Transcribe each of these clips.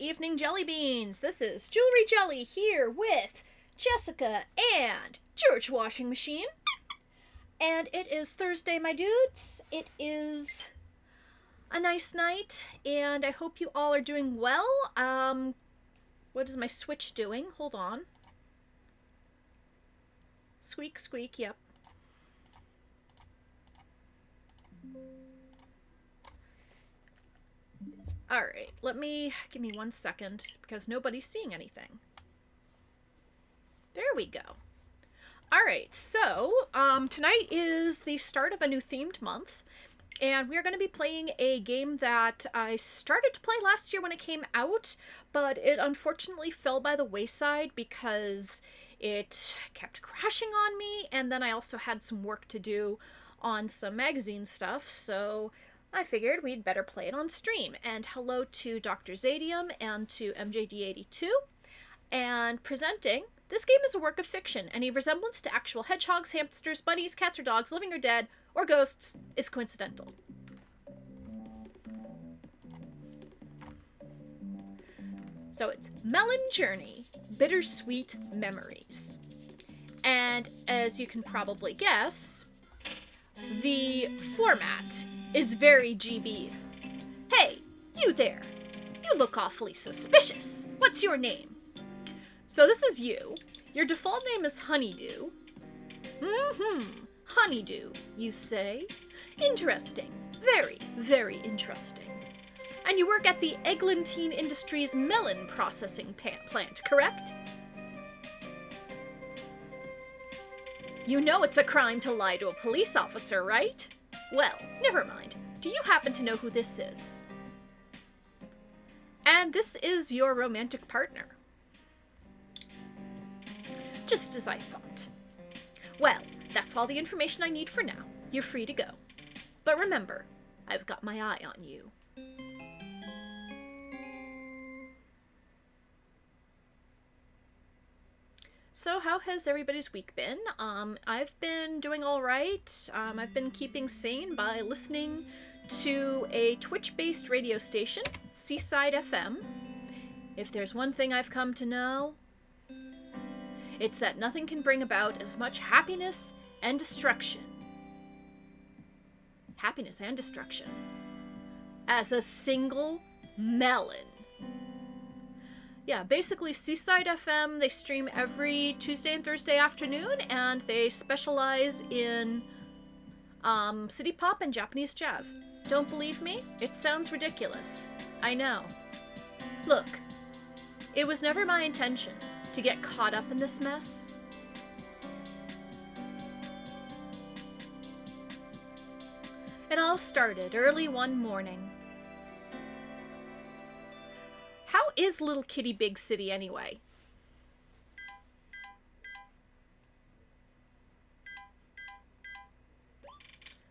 evening, jelly beans. This is Jewelry Jelly here with Jessica and George Washing Machine. And it is Thursday, my dudes. It is a nice night, and I hope you all are doing well. What is my Switch doing? Hold on. Squeak, squeak, yep. Alright, give me 1 second, because nobody's seeing anything. There we go. Alright, so, tonight is the start of a new themed month, and we're going to be playing a game that I started to play last year when it came out, but it unfortunately fell by the wayside because it kept crashing on me, and then I also had some work to do on some magazine stuff, so I figured we'd better play it on stream. And hello to Dr. Zadium and to MJD82. And presenting, this game is a work of fiction. Any resemblance to actual hedgehogs, hamsters, bunnies, cats or dogs, living or dead, or ghosts, is coincidental. So it's Melon Journey, Bittersweet Memories. And as you can probably guess, the format is very GB. Hey, you there! You look awfully suspicious. What's your name? So this is you. Your default name is Honeydew. Honeydew, you say? Interesting. Very, very interesting. And you work at the Eglantine Industries melon processing plant, correct? You know it's a crime to lie to a police officer, right? Well, never mind. Do you happen to know who this is? And this is your romantic partner. Just as I thought. Well, that's all the information I need for now. You're free to go. But remember, I've got my eye on you. So how has everybody's week been? I've been doing all right. I've been keeping sane by listening to a Twitch-based radio station, Seaside FM. If there's one thing I've come to know, it's that nothing can bring about as much happiness and destruction. Happiness and destruction. As a single melon. Yeah, basically Seaside FM, they stream every Tuesday and Thursday afternoon, and they specialize in city pop and Japanese jazz. Don't believe me? It sounds ridiculous. I know. Look, it was never my intention to get caught up in this mess. It all started early one morning. How is Little Kitty Big City anyway?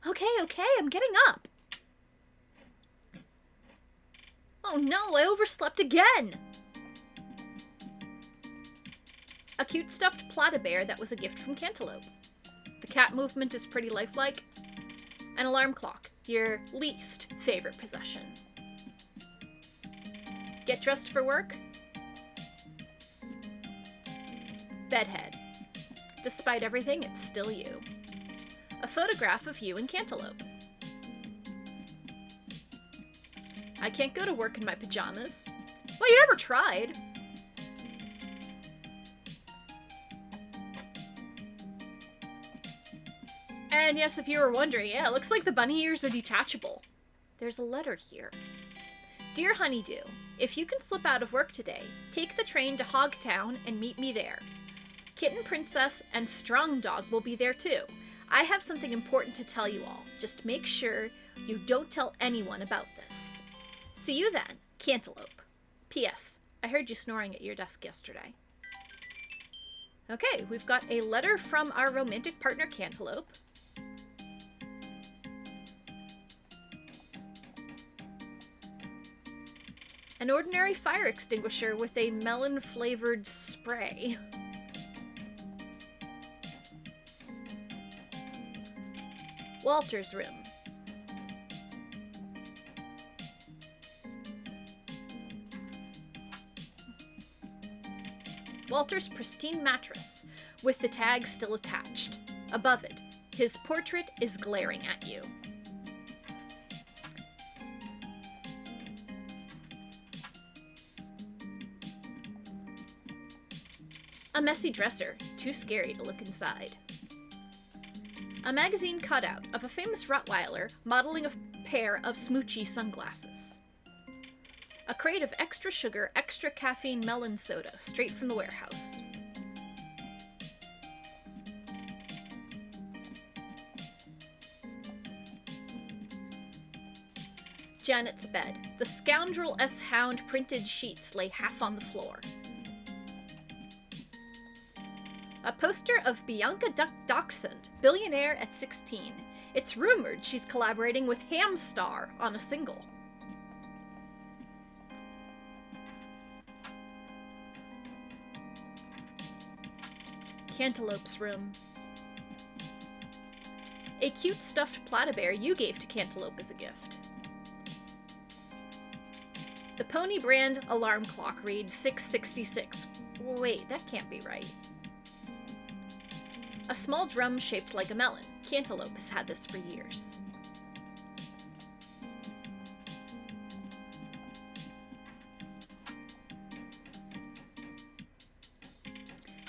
Okay, I'm getting up. Oh no, I overslept again! A cute stuffed Plata-bear that was a gift from Cantaloupe. The cat movement is pretty lifelike. An alarm clock, your least favorite possession. Get dressed for work? Bedhead. Despite everything, it's still you. A photograph of you and Cantaloupe. I can't go to work in my pajamas. Well, you never tried. And yes, if you were wondering, yeah, it looks like the bunny ears are detachable. There's a letter here. Dear Honeydew, if you can slip out of work today, take the train to Hogtown and meet me there. Kitten Princess and Strong Dog will be there too. I have something important to tell you all. Just make sure you don't tell anyone about this. See you then, Cantaloupe. P.S. I heard you snoring at your desk yesterday. Okay, we've got a letter from our romantic partner Cantaloupe. An ordinary fire extinguisher with a melon-flavored spray. Walter's room. Walter's pristine mattress, with the tag still attached. Above it, his portrait is glaring at you. A messy dresser, too scary to look inside. A magazine cutout of a famous Rottweiler modeling a pair of smoochy sunglasses. A crate of extra sugar, extra caffeine melon soda, straight from the warehouse. Janet's bed. The scoundrel S-Hound printed sheets lay half on the floor. A poster of Bianca Dachshund, billionaire at 16. It's rumored she's collaborating with Hamstar on a single. Cantaloupe's room. A cute stuffed platybear you gave to Cantaloupe as a gift. The Pony brand alarm clock reads 6:66. Wait, that can't be right. A small drum shaped like a melon. Cantaloupe has had this for years.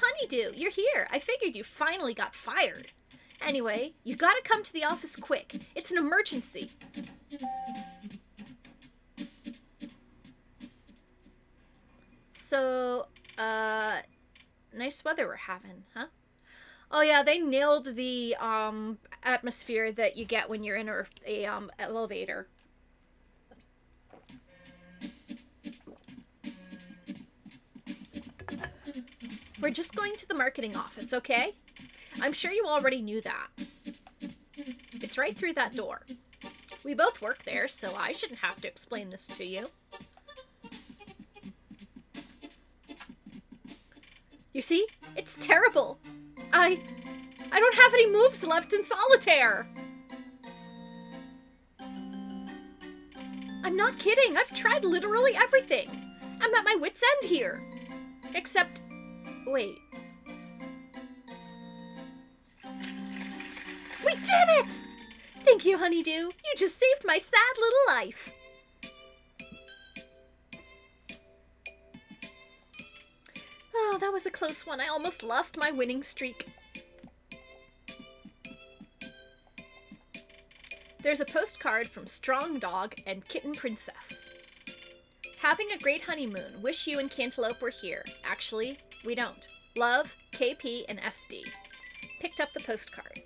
Honeydew, you're here. I figured you finally got fired. Anyway, you gotta come to the office quick. It's an emergency. So, nice weather we're having, huh? Oh yeah, they nailed the atmosphere that you get when you're in a elevator. We're just going to the marketing office, okay? I'm sure you already knew that. It's right through that door. We both work there, so I shouldn't have to explain this to you. You see? It's terrible. I don't have any moves left in solitaire. I'm not kidding. I've tried literally everything. I'm at my wit's end here. Except, wait. We did it! Thank you, Honeydew. You just saved my sad little life. Oh, that was a close one. I almost lost my winning streak. There's a postcard from Strong Dog and Kitten Princess. Having a great honeymoon. Wish you and Cantaloupe were here. Actually, we don't. Love, KP and SD. Picked up the postcard.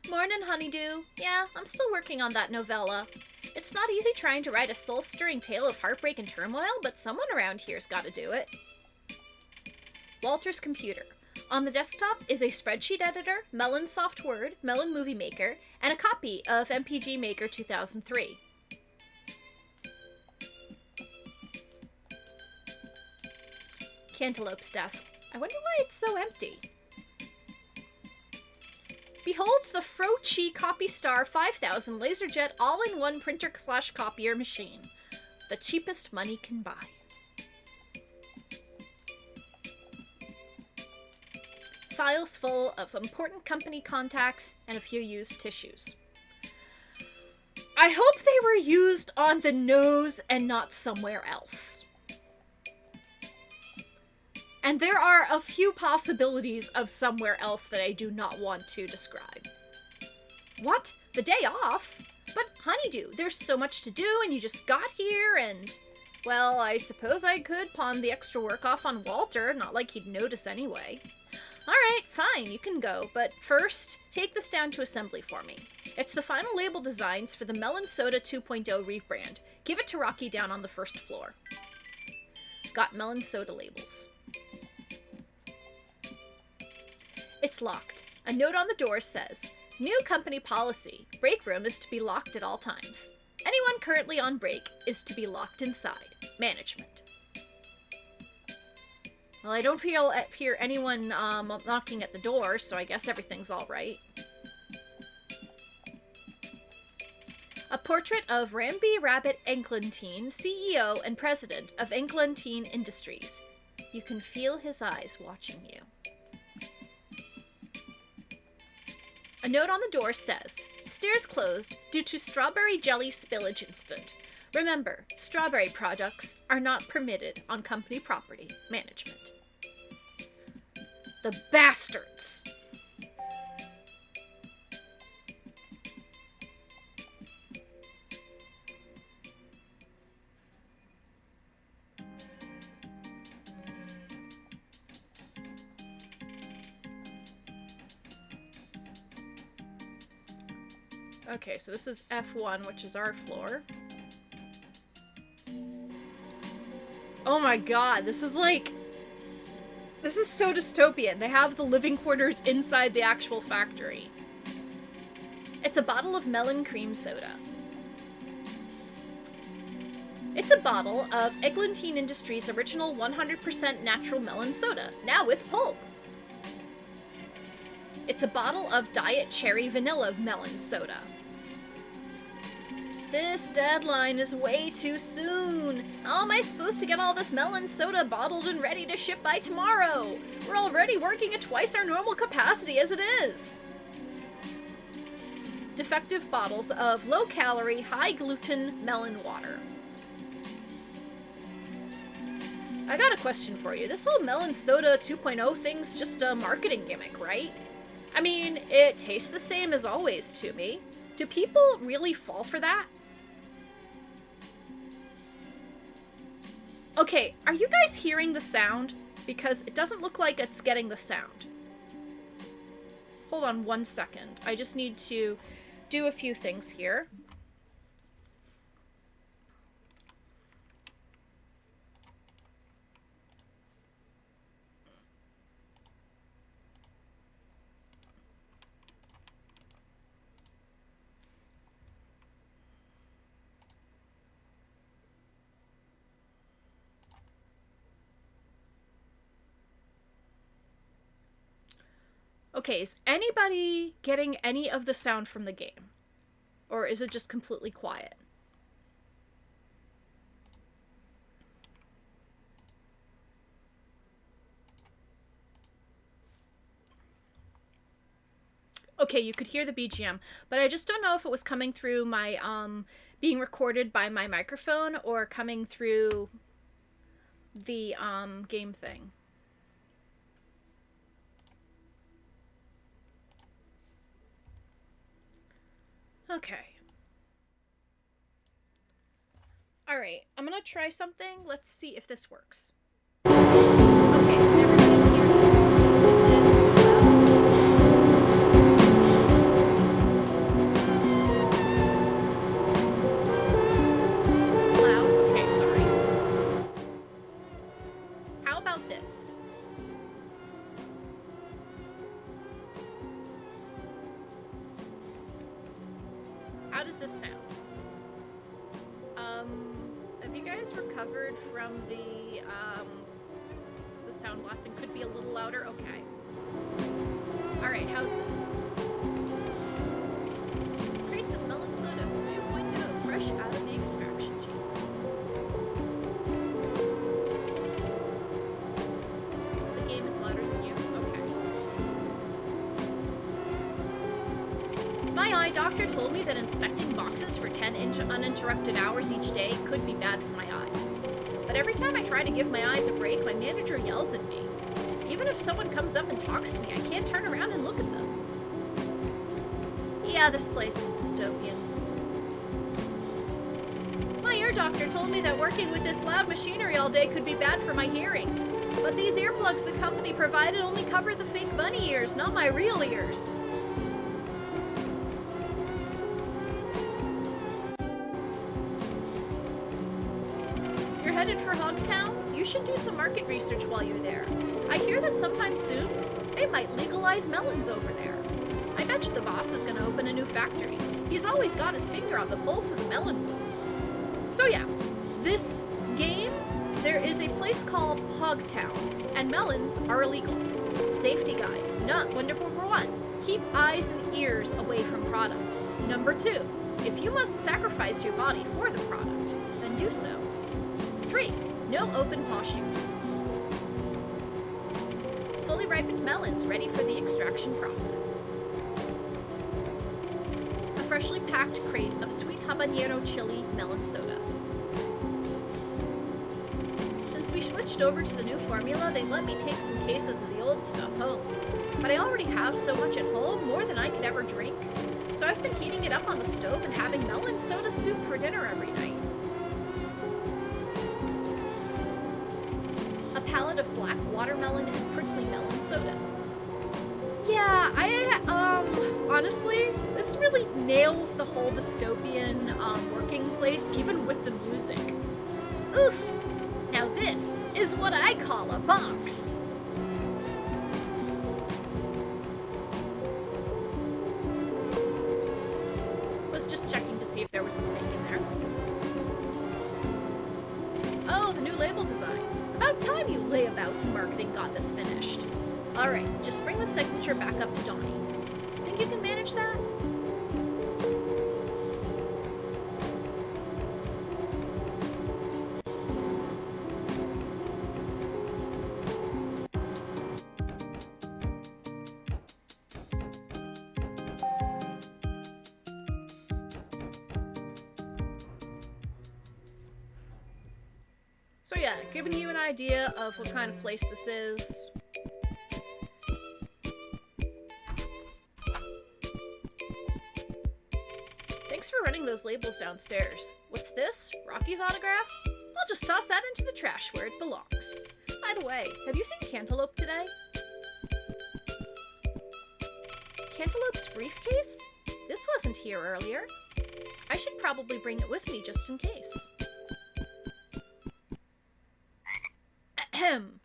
Morning, Honeydew. Yeah, I'm still working on that novella. It's not easy trying to write a soul-stirring tale of heartbreak and turmoil, but someone around here's got to do it. Walter's computer. On the desktop is a spreadsheet editor, Melon Soft Word, Melon Movie Maker, and a copy of MPG Maker 2003. Cantaloupe's desk. I wonder why it's so empty. Behold the Frochi CopyStar 5000 LaserJet all-in-one printer/copier machine. The cheapest money can buy. Files full of important company contacts and a few used tissues. I hope they were used on the nose and not somewhere else. And there are a few possibilities of somewhere else that I do not want to describe. What? The day off? But Honeydew, there's so much to do and you just got here and... Well, I suppose I could pawn the extra work off on Walter, not like he'd notice anyway. Alright, fine, you can go, but first, take this down to assembly for me. It's the final label designs for the Melon Soda 2.0 rebrand. Give it to Rocky down on the first floor. Got Melon Soda labels. It's locked. A note on the door says, "New company policy. Break room is to be locked at all times. Anyone currently on break is to be locked inside. Management." Well, I don't hear anyone knocking at the door, so I guess everything's all right. A portrait of Ramby Rabbit Eglantine, CEO and president of Eglantine Industries. You can feel his eyes watching you. A note on the door says, stairs closed due to strawberry jelly spillage incident. Remember, strawberry products are not permitted on company property management. The bastards! Okay, so this is F1, which is our floor. Oh my god, this is so dystopian. They have the living quarters inside the actual factory. It's a bottle of Melon cream soda. It's a bottle of Eglantine Industries' original 100% natural melon soda, now with pulp. It's a bottle of Diet Cherry Vanilla melon soda. This deadline is way too soon. How am I supposed to get all this melon soda bottled and ready to ship by tomorrow? We're already working at twice our normal capacity as it is. Defective bottles of low-calorie, high-gluten melon water. I got a question for you. This whole melon soda 2.0 thing's just a marketing gimmick, right? I mean, it tastes the same as always to me. Do people really fall for that? Okay, are you guys hearing the sound? Because it doesn't look like it's getting the sound. Hold on 1 second. I just need to do a few things here. Okay, is anybody getting any of the sound from the game? Or is it just completely quiet? Okay, you could hear the BGM, but I just don't know if it was coming through my, being recorded by my microphone or coming through the, game thing. Okay. Alright, I'm gonna try something. Let's see if this works. Okay, can everybody hear this? Is it too loud? Loud? Okay, sorry. How about this? How does this sound? Have you guys recovered from the sound blasting? Could be a little louder? Okay. Alright, how's this? Crates of melon soda 2.0, fresh out of the extraction chain. The game is louder than you? Okay. My eye doctor told me that inspecting boxes for 10 uninterrupted hours each day could be bad for my eyes. But every time I try to give my eyes a break, my manager yells at me. Even if someone comes up and talks to me, I can't turn around and look at them. Yeah, this place is dystopian. My ear doctor told me that working with this loud machinery all day could be bad for my hearing. But these earplugs the company provided only cover the fake bunny ears, not my real ears. Headed for Hogtown? You should do some market research while you're there. I hear that sometime soon, they might legalize melons over there. I bet you the boss is gonna open a new factory. He's always got his finger on the pulse of the melon world. So yeah, this game, there is a place called Hogtown, and melons are illegal. Safety guide. Number 1, keep eyes and ears away from product. Number 2, If you must sacrifice your body for the product, then do so. 3. No open posh use. Fully ripened melons ready for the extraction process. A freshly packed crate of sweet habanero chili melon soda. Since we switched over to the new formula, they let me take some cases of the old stuff home. But I already have so much at home, more than I could ever drink. So I've been heating it up on the stove and having melon soda soup for dinner every night. A pallet of black watermelon and prickly melon soda. Yeah, honestly, this really nails the whole dystopian working place, even with the music. Oof! Now this is what I call a box. Was just checking to see if there was a snake in there. Oh, the new label designs. About time you layabouts and marketing got this finished. Alright, just bring the signature back up to Donnie. Think you can manage that? So yeah, giving you an idea of what kind of place this is. Thanks for running those labels downstairs. What's this? Rocky's autograph? I'll just toss that into the trash where it belongs. By the way, have you seen Cantaloupe today? Cantaloupe's briefcase? This wasn't here earlier. I should probably bring it with me just in case. Ahem.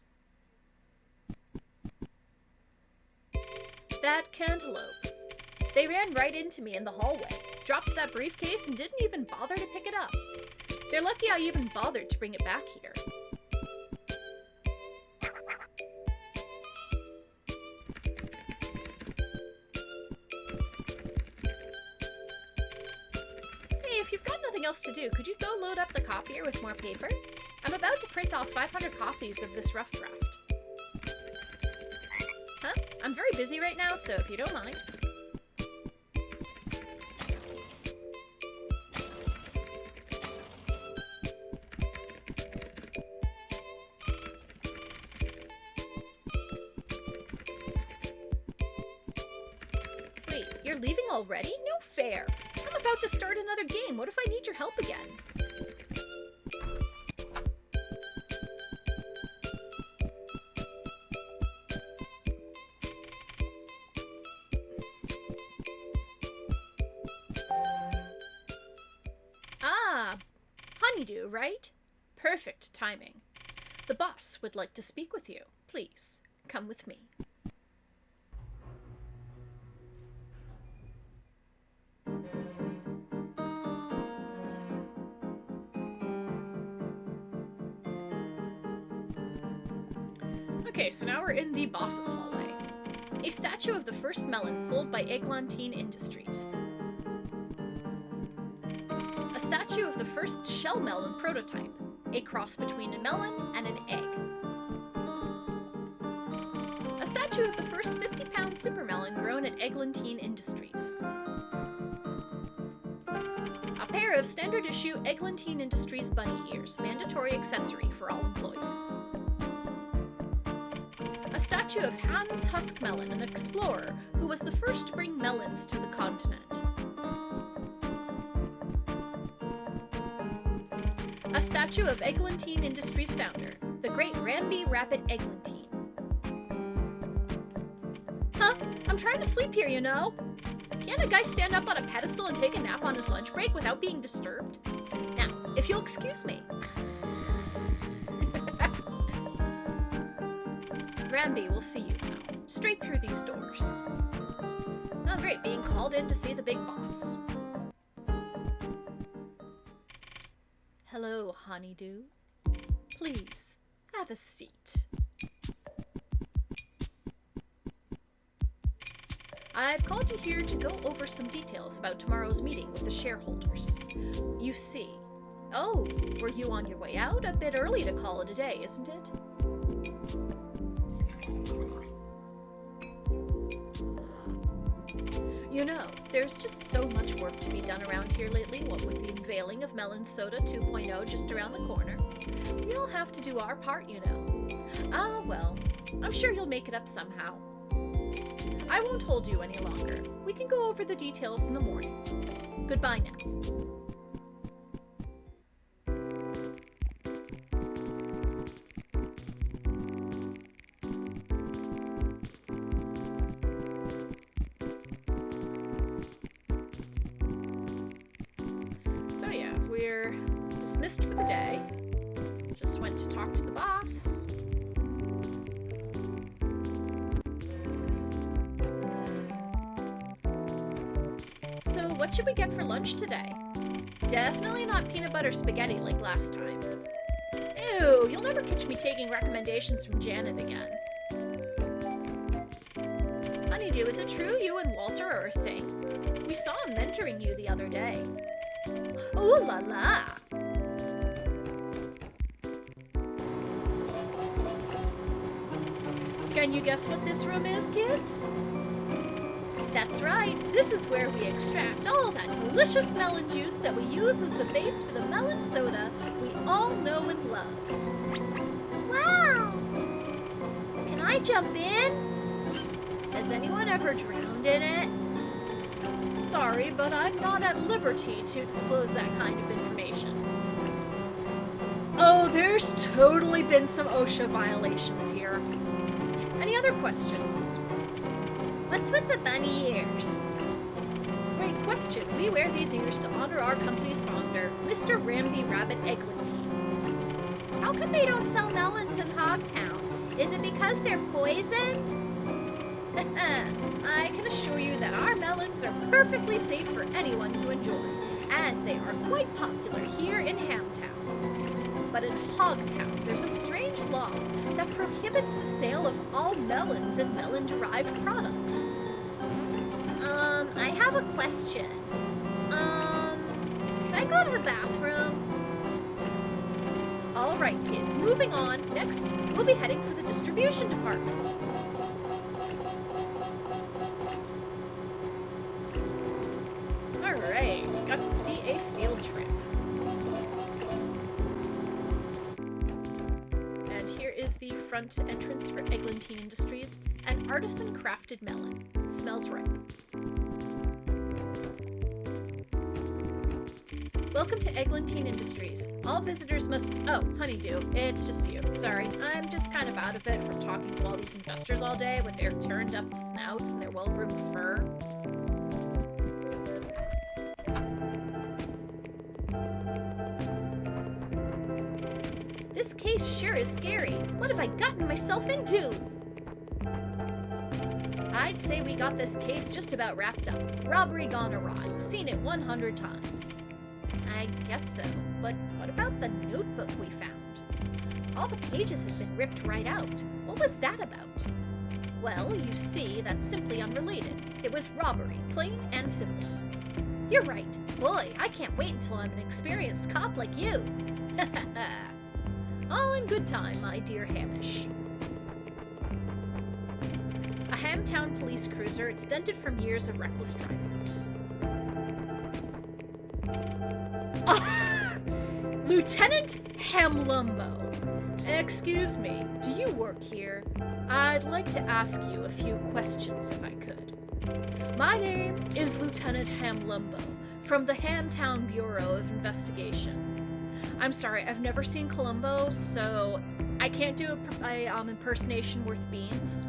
That cantaloupe. They ran right into me in the hallway, dropped that briefcase, and didn't even bother to pick it up. They're lucky I even bothered to bring it back here. Hey, if you've got nothing else to do, could you go load up the copier with more paper? I'm about to print off 500 copies of this rough draft. Huh? I'm very busy right now, so if you don't mind. Wait, you're leaving already? No fair! I'm about to start another game. What if I need your help again? Honeydew, right? Perfect timing. The boss would like to speak with you. Please, come with me. Okay, so now we're in the boss's hallway. A statue of the first melon sold by Eglantine Industries. A statue of the first shell melon prototype, a cross between a melon and an egg. A statue of the first 50-pound supermelon grown at Eglantine Industries. A pair of standard-issue Eglantine Industries bunny ears, mandatory accessory for all employees. A statue of Hans Huskmelon, an explorer who was the first to bring melons to the continent. A statue of Eglantine Industries founder, the great Ramby Rapid Eglantine. Huh? I'm trying to sleep here, you know? Can't a guy stand up on a pedestal and take a nap on his lunch break without being disturbed? Now, if you'll excuse me. Ramby will see you now, straight through these doors. Oh great, being called in to see the big boss. Hello, Honeydew. Please, have a seat. I've called you here to go over some details about tomorrow's meeting with the shareholders. You see... Oh, were you on your way out? A bit early to call it a day, isn't it? You know, there's just so much work to be done around here lately, what with the unveiling of Melon Soda 2.0 just around the corner. We'll have to do our part, you know. Ah, well, I'm sure you'll make it up somehow. I won't hold you any longer. We can go over the details in the morning. Goodbye now. So yeah, we're dismissed for the day. Just went to talk to the boss. So what should we get for lunch today? Definitely not peanut butter spaghetti like last time. Ew, you'll never catch me taking recommendations from Janet again. Honeydew, is it true you and Walter are a thing? We saw him mentoring you the other day. Ooh la la! Can you guess what this room is, kids? That's right, this is where we extract all that delicious melon juice that we use as the base for the melon soda we all know and love. Wow! Can I jump in? Has anyone ever drowned in it? Sorry, but I'm not at liberty to disclose that kind of information. Oh, there's totally been some OSHA violations here. Any other questions? What's with the bunny ears? Great question. We wear these ears to honor our company's founder, Mr. Ramby Rabbit Eglantine. How come they don't sell melons in Hogtown? Is it because they're poison? I can assure you that our melons are perfectly safe for anyone to enjoy, and they are quite popular here in Hamtown. But in Hogtown, there's a strange law that prohibits the sale of all melons and melon-derived products. I have a question. Can I go to the bathroom? All right, kids, moving on. Next, we'll be heading for the distribution department. Alright, got to see a field trip. And here is the front entrance for Eglantine Industries, an artisan crafted melon. Smells ripe. Welcome to Eglantine Industries. All visitors must... Oh, Honeydew, it's just you. Sorry, I'm just kind of out of it from talking to all these investors all day with their turned up snouts and their well-groomed fur. This case sure is scary. What have I gotten myself into? I'd say we got this case just about wrapped up. Robbery gone awry. Seen it 100 times. I guess so, but what about the notebook we found? All the pages had been ripped right out. What was that about? Well, you see, that's simply unrelated. It was robbery, plain and simple. You're right. Boy, I can't wait until I'm an experienced cop like you. All in good time, my dear Hamish. A Hamtown police cruiser, it's dented from years of reckless driving. Lieutenant Hamlumbo. Excuse me, do you work here? I'd like to ask you a few questions if I could. My name is Lieutenant Hamlumbo from the Hamtown Bureau of Investigation. I'm sorry, I've never seen Columbo, so I can't do a impersonation worth beans.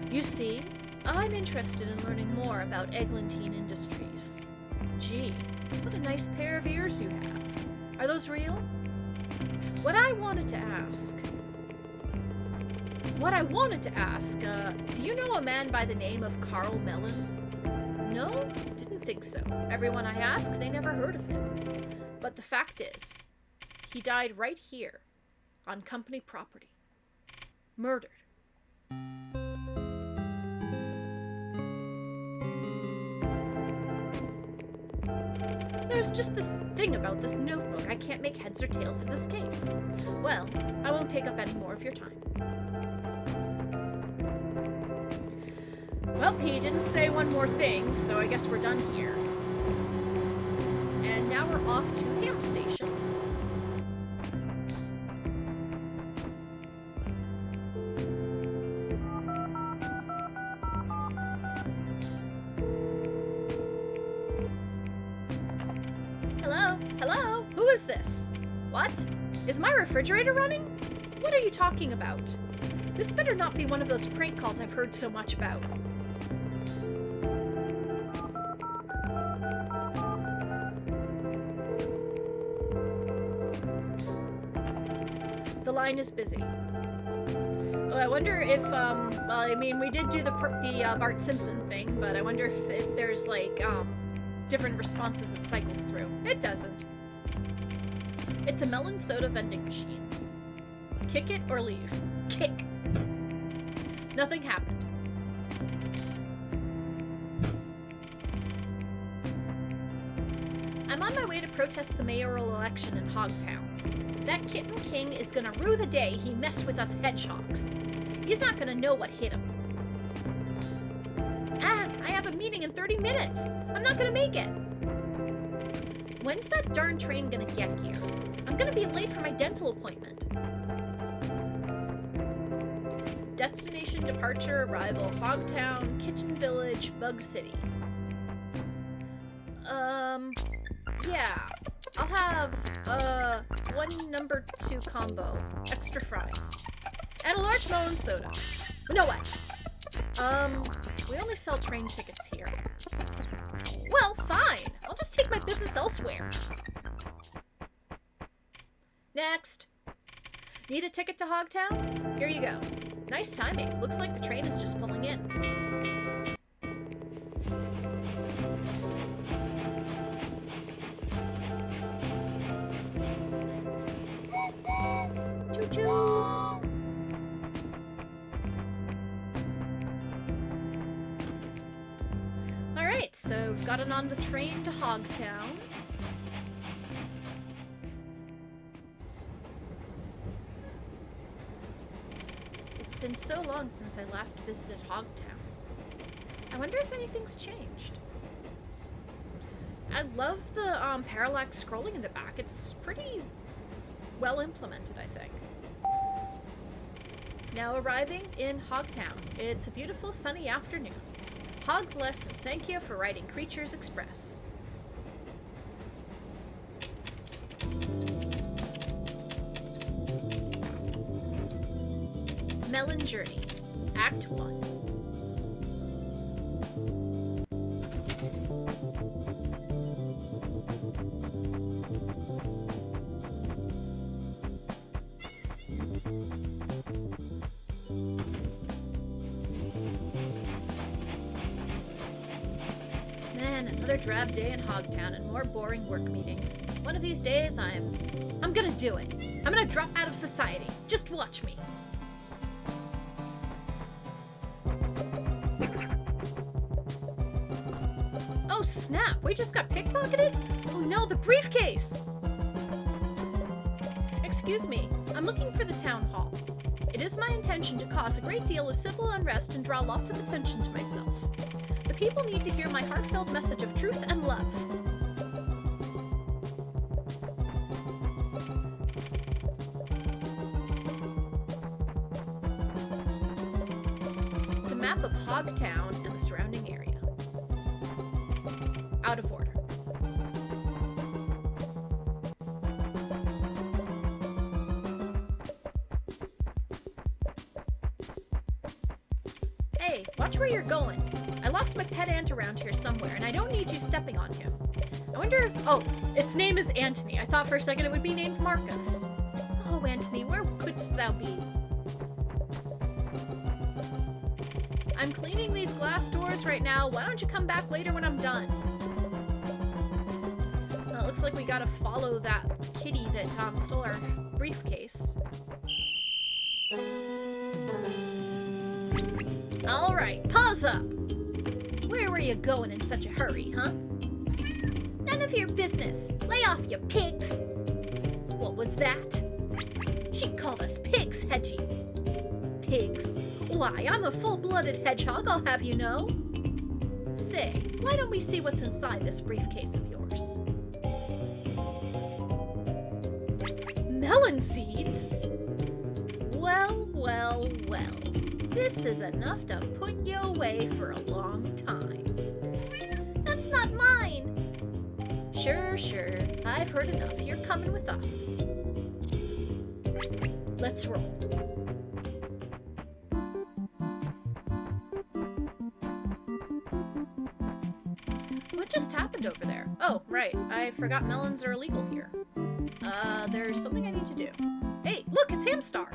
You see, I'm interested in learning more about Eglantine Industries. Gee, what a nice pair of ears you have. Are those real? What I wanted to ask, do you know a man by the name of Carl Melon? No? Didn't think so. Everyone I asked, they never heard of him. But the fact is, he died right here, on company property. Murdered. there's just this thing about this notebook. I can't make heads or tails of this case. Well, I won't take up any more of your time. Well, he didn't say one more thing, so I guess we're done here. And now we're off to Ham Station. Hello? Who is this? What? Is my refrigerator running? What are you talking about? This better not be one of those prank calls I've heard so much about. The line is busy. Oh, I wonder if, well, I mean, we did do the Bart Simpson thing, but I wonder if there's, like, different responses it cycles through. It doesn't. It's a melon soda vending machine. Kick it or leave. Kick. Nothing happened. I'm on my way to protest the mayoral election in Hogtown. That Kitten King is gonna rue the day he messed with us hedgehogs. He's not gonna know what hit him. I have a meeting in 30 minutes. I'm not gonna make it. When's that darn train gonna get here? I'm gonna be late for my dental appointment. Destination, departure, arrival, Hogtown, Kitchen Village, Bug City. Yeah. I'll have, one number 2 combo, extra fries, and a large melon soda. No ice. We only sell train tickets here. Well, fine. I'll just take my business elsewhere. Next. Need a ticket to Hogtown? Here you go. Nice timing. Looks like the train is just pulling in. Choo-choo! Alright, so we've gotten on the train to Hogtown. It's been so long since I last visited Hogtown. I wonder if anything's changed. I love the parallax scrolling in the back. It's pretty well implemented, I think. Now arriving in Hogtown. It's a beautiful sunny afternoon. Hog bless and thank you for writing Creatures Express. Melon Journey, Act 1. Man, another drab day in Hogtown and more boring work meetings. One of these days, I'm gonna do it. I'm gonna drop out of society. Just watch me. Oh snap, we just got pickpocketed? Oh no, the briefcase! Excuse me, I'm looking for the town hall. It is my intention to cause a great deal of civil unrest and draw lots of attention to myself. The people need to hear my heartfelt message of truth and love. It's a map of Hogtown and the surrounding area. Out of order. Hey, watch where you're going. I lost my pet ant around here somewhere, and I don't need you stepping on him. I wonder if... Oh, its name is Antony. I thought for a second it would be named Marcus. Oh, Antony, where couldst thou be? I'm cleaning these glass doors right now. Why don't you come back later when I'm done? Well, it looks like we gotta follow that kitty that stole our briefcase. Alright, pause up! Where were you going in such a hurry, huh? None of your business. Lay off, you pigs. What was that? She called us pigs, Hedgie. Pigs. Why, I'm a full-blooded hedgehog, I'll have you know. Say, why don't we see what's inside this briefcase of yours? Melon seeds? Well, well, well. This is enough to put you away for a long time. That's not mine. Sure, sure. I've heard enough. You're coming with us. Let's roll. What just happened over there? Oh, right. I forgot melons are illegal here. There's something I need to do. Hey, look, it's Hamstar.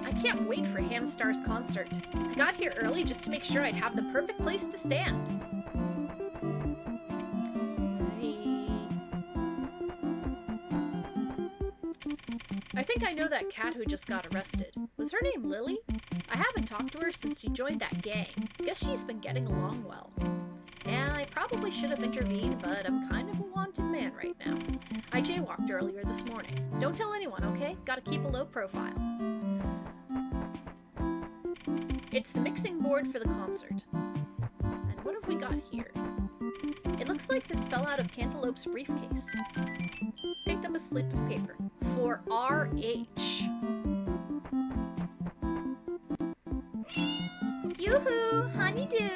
I can't wait for Hamstar's concert. I got here early just to make sure I'd have the perfect place to stand. I think I know that cat who just got arrested. Was her name Lily? I haven't talked to her since she joined that gang. Guess she's been getting along well. Yeah, I probably should have intervened, but I'm kind of a wanted man right now. I jaywalked earlier this morning. Don't tell anyone, okay? Gotta keep a low profile. It's the mixing board for the concert. And what have we got here? It looks like this fell out of Cantaloupe's briefcase. Picked up a slip of paper. For RH. Yoo-hoo! Honeydew!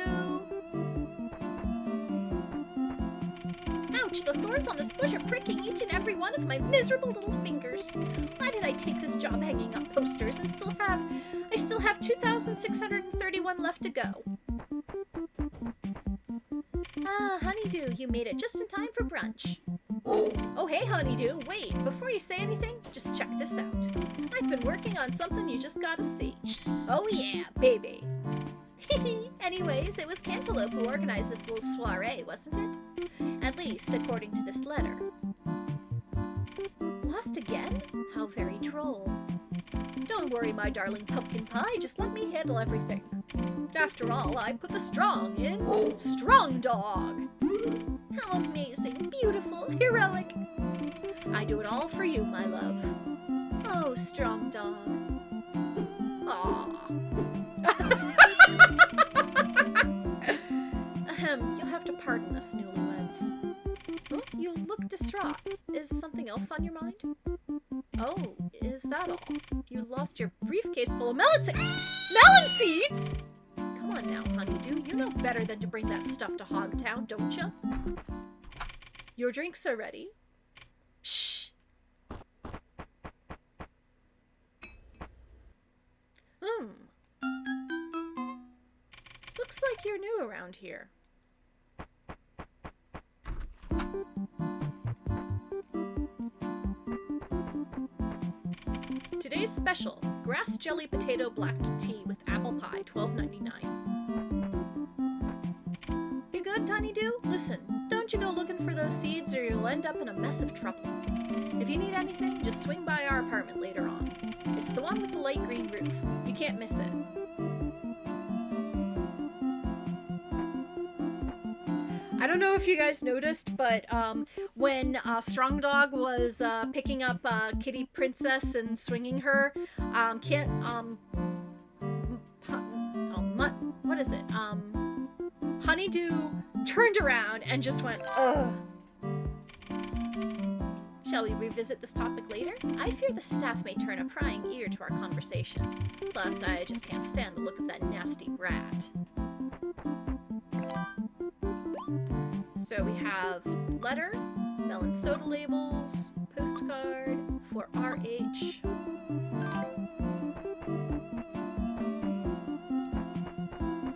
Ouch! The thorns on this bush are pricking each and every one of my miserable little fingers. Why did I take this job hanging up posters and I still have 2,631 left to go. Ah, Honeydew, you made it just in time for brunch. Oh, hey, Honeydew, wait, before you say anything, just check this out. I've been working on something you just gotta see. Oh yeah, baby. Anyways, it was Cantaloupe who organized this little soiree, wasn't it? At least, according to this letter. Lost again? How very droll. Don't worry, my darling pumpkin pie, just let me handle everything. After all, I put the strong in Strong Dog. How amazing, beautiful, heroic. I do it all for you, my love. Oh, Strong Dog. Aww. You'll have to pardon us, newlyweds. Oh, you look distraught. Is something else on your mind? Oh, is that all? You lost your briefcase full of melon seeds? Come on now, Honeydew. You know better than to bring that stuff to Hogtown, don't you? Your drinks are ready. Shh. Looks like you're new around here. Today's special, grass jelly potato black tea with apple pie, $12.99. You good, Honeydew? Listen, don't you go looking for those seeds or you'll end up in a mess of trouble. If you need anything, just swing by our apartment later on. It's the one with the light green roof. You can't miss it. I don't know if you guys noticed, but when Strong Dog was picking up Kitty Princess and swinging her, what is it? Honeydew turned around and just went, ugh. Shall we revisit this topic later? I fear the staff may turn a prying ear to our conversation. Plus, I just can't stand the look of that nasty rat. So we have letter, melon soda labels, postcard for RH.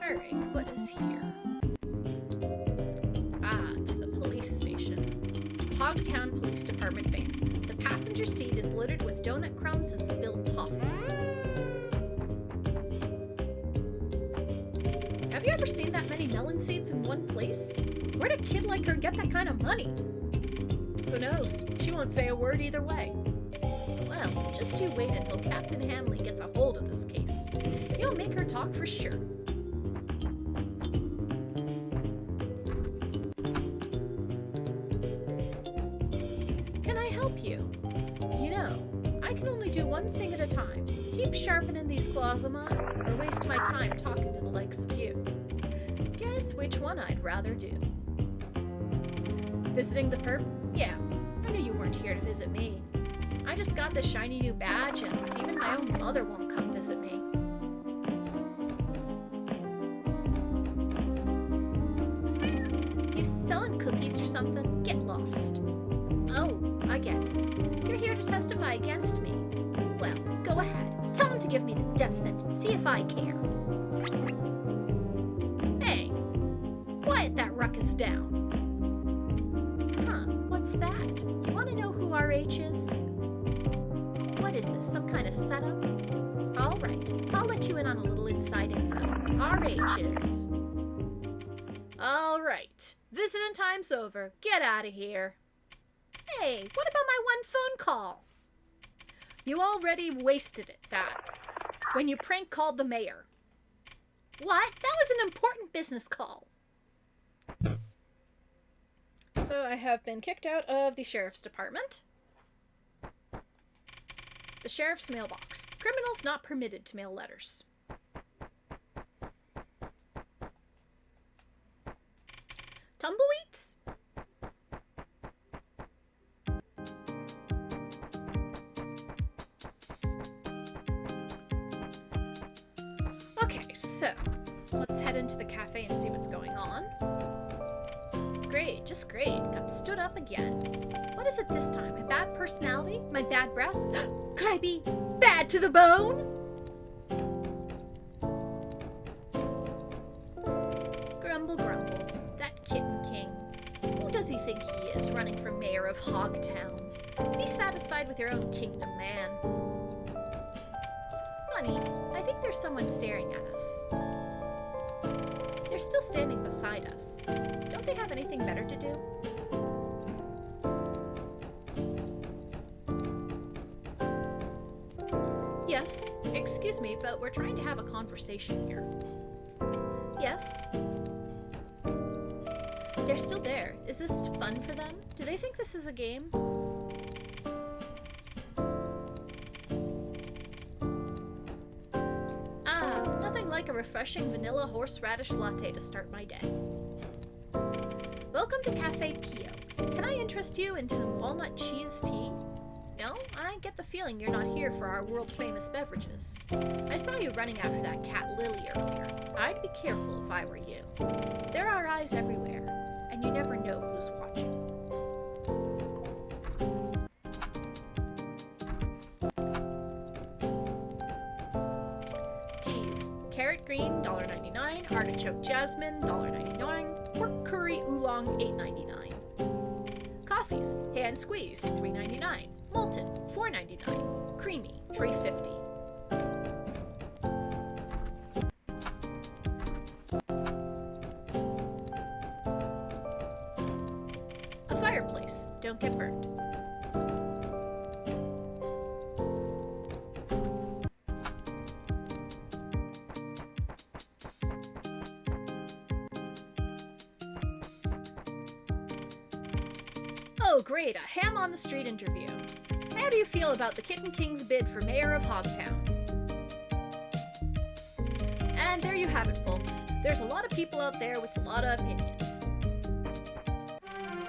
Alright, what is here? Ah, it's the police station. Hogtown Police Department van. The passenger seat is littered with donut crumbs and spilled toffee. Have you ever seen that many melon seeds in one place? Where'd a kid like her get that kind of money? Who knows? She won't say a word either way. Well, just you wait until Captain Hamley gets a hold of this case. He'll make her talk for sure. one thing at a time. Keep sharpening these claws of mine, or waste my time talking to the likes of you. Guess which one I'd rather do. Visiting the perp? Yeah, I knew you weren't here to visit me. I just got this shiny new badge, and even my own mother won't come visit me. You selling cookies or something? Get lost. Oh, I get it. You're here to testify against me. Well, go ahead. Tell him to give me the death sentence. See if I care. Hey, quiet that ruckus down. Huh, what's that? You want to know who RH is? What is this, some kind of setup? All right, I'll let you in on a little inside info. RH is... All right, visiting time's over. Get out of here. Hey, what about my one phone call? You already wasted it, that, when you prank called the mayor. What? That was an important business call. So I have been kicked out of the sheriff's department. The sheriff's mailbox. Criminals not permitted to mail letters. Tumbleweeds? Okay, so let's head into the cafe and see what's going on. Great, just great. Got stood up again. What is it this time? My bad personality? My bad breath? Could I be bad to the bone? Grumble, grumble. That kitten king. Who does he think he is, running for mayor of Hogtown? Be satisfied with your own kingdom, man. Honey, I think there's someone staring at us. They're still standing beside us. Don't they have anything better to do? Yes, excuse me, but we're trying to have a conversation here. Yes. They're still there. Is this fun for them? Do they think this is a game? Nothing like a refreshing vanilla horseradish latte to start my day. Welcome to Cafe Pio. Can I interest you in some walnut cheese tea? No? I get the feeling you're not here for our world-famous beverages. I saw you running after that cat Lily earlier. I'd be careful if I were you. There are eyes everywhere, and you never know who's watching. Teas. Carrot green, $1.99. Artichoke jasmine, $1.99. Pork curry oolong, $8.99. Coffees. Hand squeezed, $3.99. Molten, $4.99. Creamy, $3.50. A fireplace. Don't get burned. Oh, great, a ham-on-the-street interview. How do you feel about the Kitten King's bid for mayor of Hogtown? And there you have it, folks. There's a lot of people out there with a lot of opinions.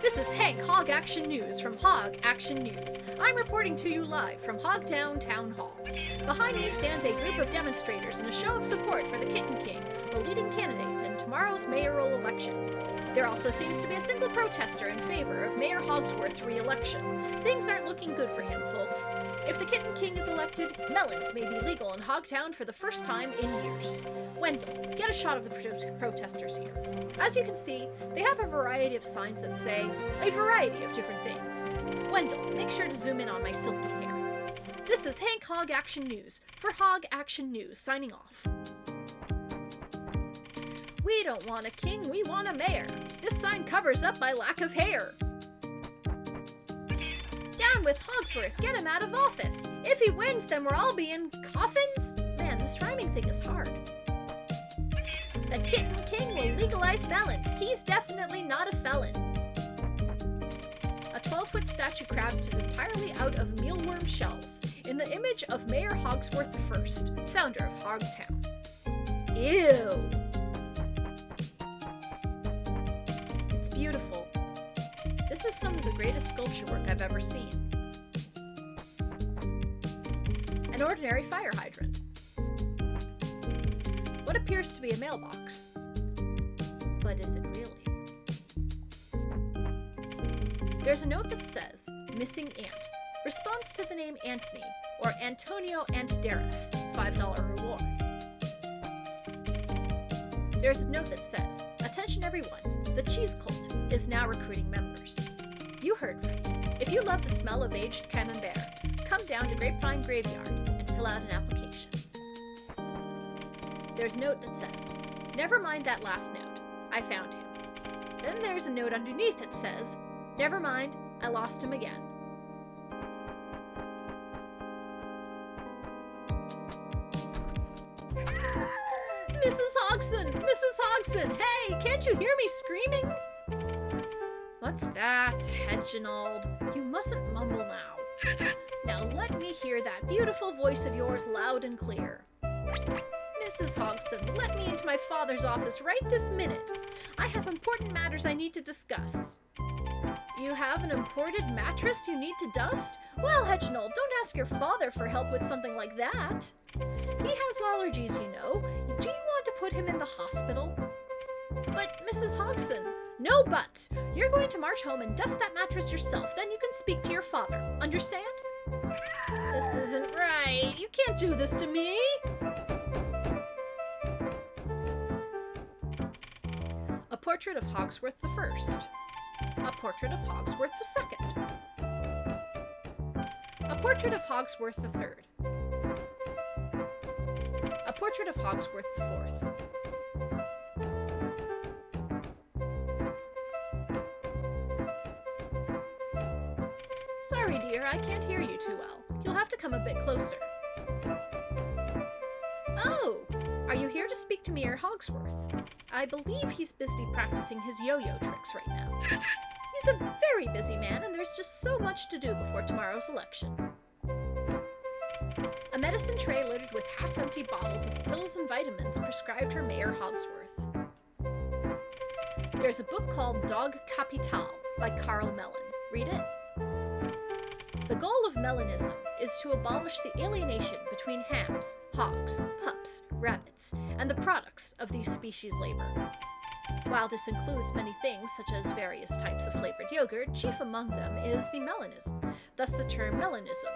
This is Hank Hog Action News from Hog Action News. I'm reporting to you live from Hogtown Town Hall. Behind me stands a group of demonstrators in a show of support for the Kitten King, the leading candidate in tomorrow's mayoral election. There also seems to be a single protester in favor of Mayor Hogsworth's re-election. Things aren't looking good for him, folks. If the Kitten King is elected, melons may be legal in Hogtown for the first time in years. Wendell, get a shot of the protesters here. As you can see, they have a variety of signs that say a variety of different things. Wendell, make sure to zoom in on my silky hair. This is Hank Hog Action News for Hog Action News, signing off. We don't want a king, we want a mayor. This sign covers up my lack of hair. Down with Hogsworth, get him out of office. If he wins, then we'll all be in coffins? Man, this rhyming thing is hard. The Kitten King will legalize melons. He's definitely not a felon. A 12 12-foot statue crafted entirely out of mealworm shells, in the image of Mayor Hogsworth I, founder of Hogtown. Ew! It's beautiful. This is some of the greatest sculpture work I've ever seen. An ordinary fire hydrant. What appears to be a mailbox. But is it really? There's a note that says, Missing Ant. Response to the name Antony, or Antonio Antideris, $5 reward. There's a note that says, Attention everyone, the Cheese Cult is now recruiting members. You heard right. If you love the smell of aged camembert, come down to Grapevine Graveyard and fill out an application. There's a note that says, Never mind that last note, I found him. Then there's a note underneath that says, Never mind, I lost him again. Mrs. Hodgson! Mrs. Hodgson! Hey, can't you hear me screaming? What's that, Reginald? You mustn't mumble now. Now let me hear that beautiful voice of yours loud and clear. Mrs. Hodgson, let me into my father's office right this minute. I have important matters I need to discuss. You have an imported mattress you need to dust? Well, Reginald, don't ask your father for help with something like that. He has allergies, you know. Do you want to put him in the hospital? But, Mrs. Hodgson, no buts. You're going to march home and dust that mattress yourself. Then you can speak to your father. Understand? This isn't right. You can't do this to me. A portrait of Hogsworth I. A portrait of Hogsworth II. A portrait of Hogsworth III. A portrait of Hogsworth IV. Sorry, dear, I can't hear you too well. You'll have to come a bit closer. Oh, are you here to speak to Mayor Hogsworth? I believe he's busy practicing his yo-yo tricks right now. He's a very busy man, and there's just so much to do before tomorrow's election. A medicine tray littered with half-empty bottles of pills and vitamins prescribed for Mayor Hogsworth. There's a book called Dog Capital by Carl Melon. Read it. The goal of Melonism is to abolish the alienation between hams, hogs, pups, rabbits, and the products of these species' labor. While this includes many things such as various types of flavored yogurt, chief among them is the melonism, thus the term melonism.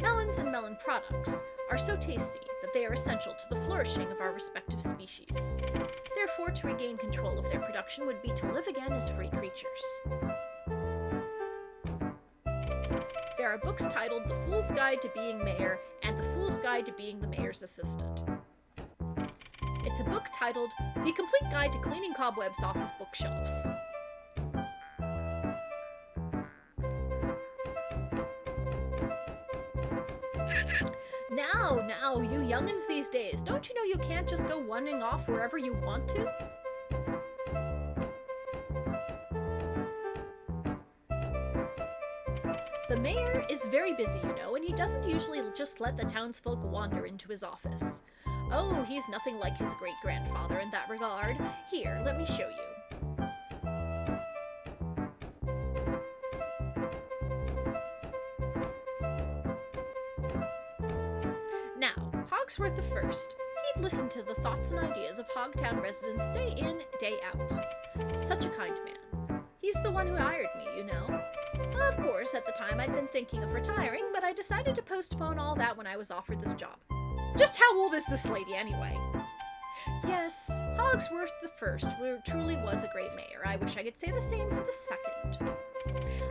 Melons and melon products are so tasty that they are essential to the flourishing of our respective species. Therefore, to regain control of their production would be to live again as free creatures. There are books titled The Fool's Guide to Being Mayor and The Fool's Guide to Being the Mayor's Assistant. It's a book titled The Complete Guide to Cleaning Cobwebs Off of Bookshelves. Now, you young'uns these days, don't you know you can't just go wandering off wherever you want to? The mayor is very busy, you know, and he doesn't usually just let the townsfolk wander into his office. Oh, he's nothing like his great-grandfather in that regard. Here, let me show you. Now, Hogsworth I, he'd listen to the thoughts and ideas of Hogtown residents day in, day out. Such a kind man. He's the one who hired me, you know. Of course, at the time I'd been thinking of retiring, but I decided to postpone all that when I was offered this job. Just how old is this lady, anyway? Yes, Hogsworth I truly was a great mayor. I wish I could say the same for the second.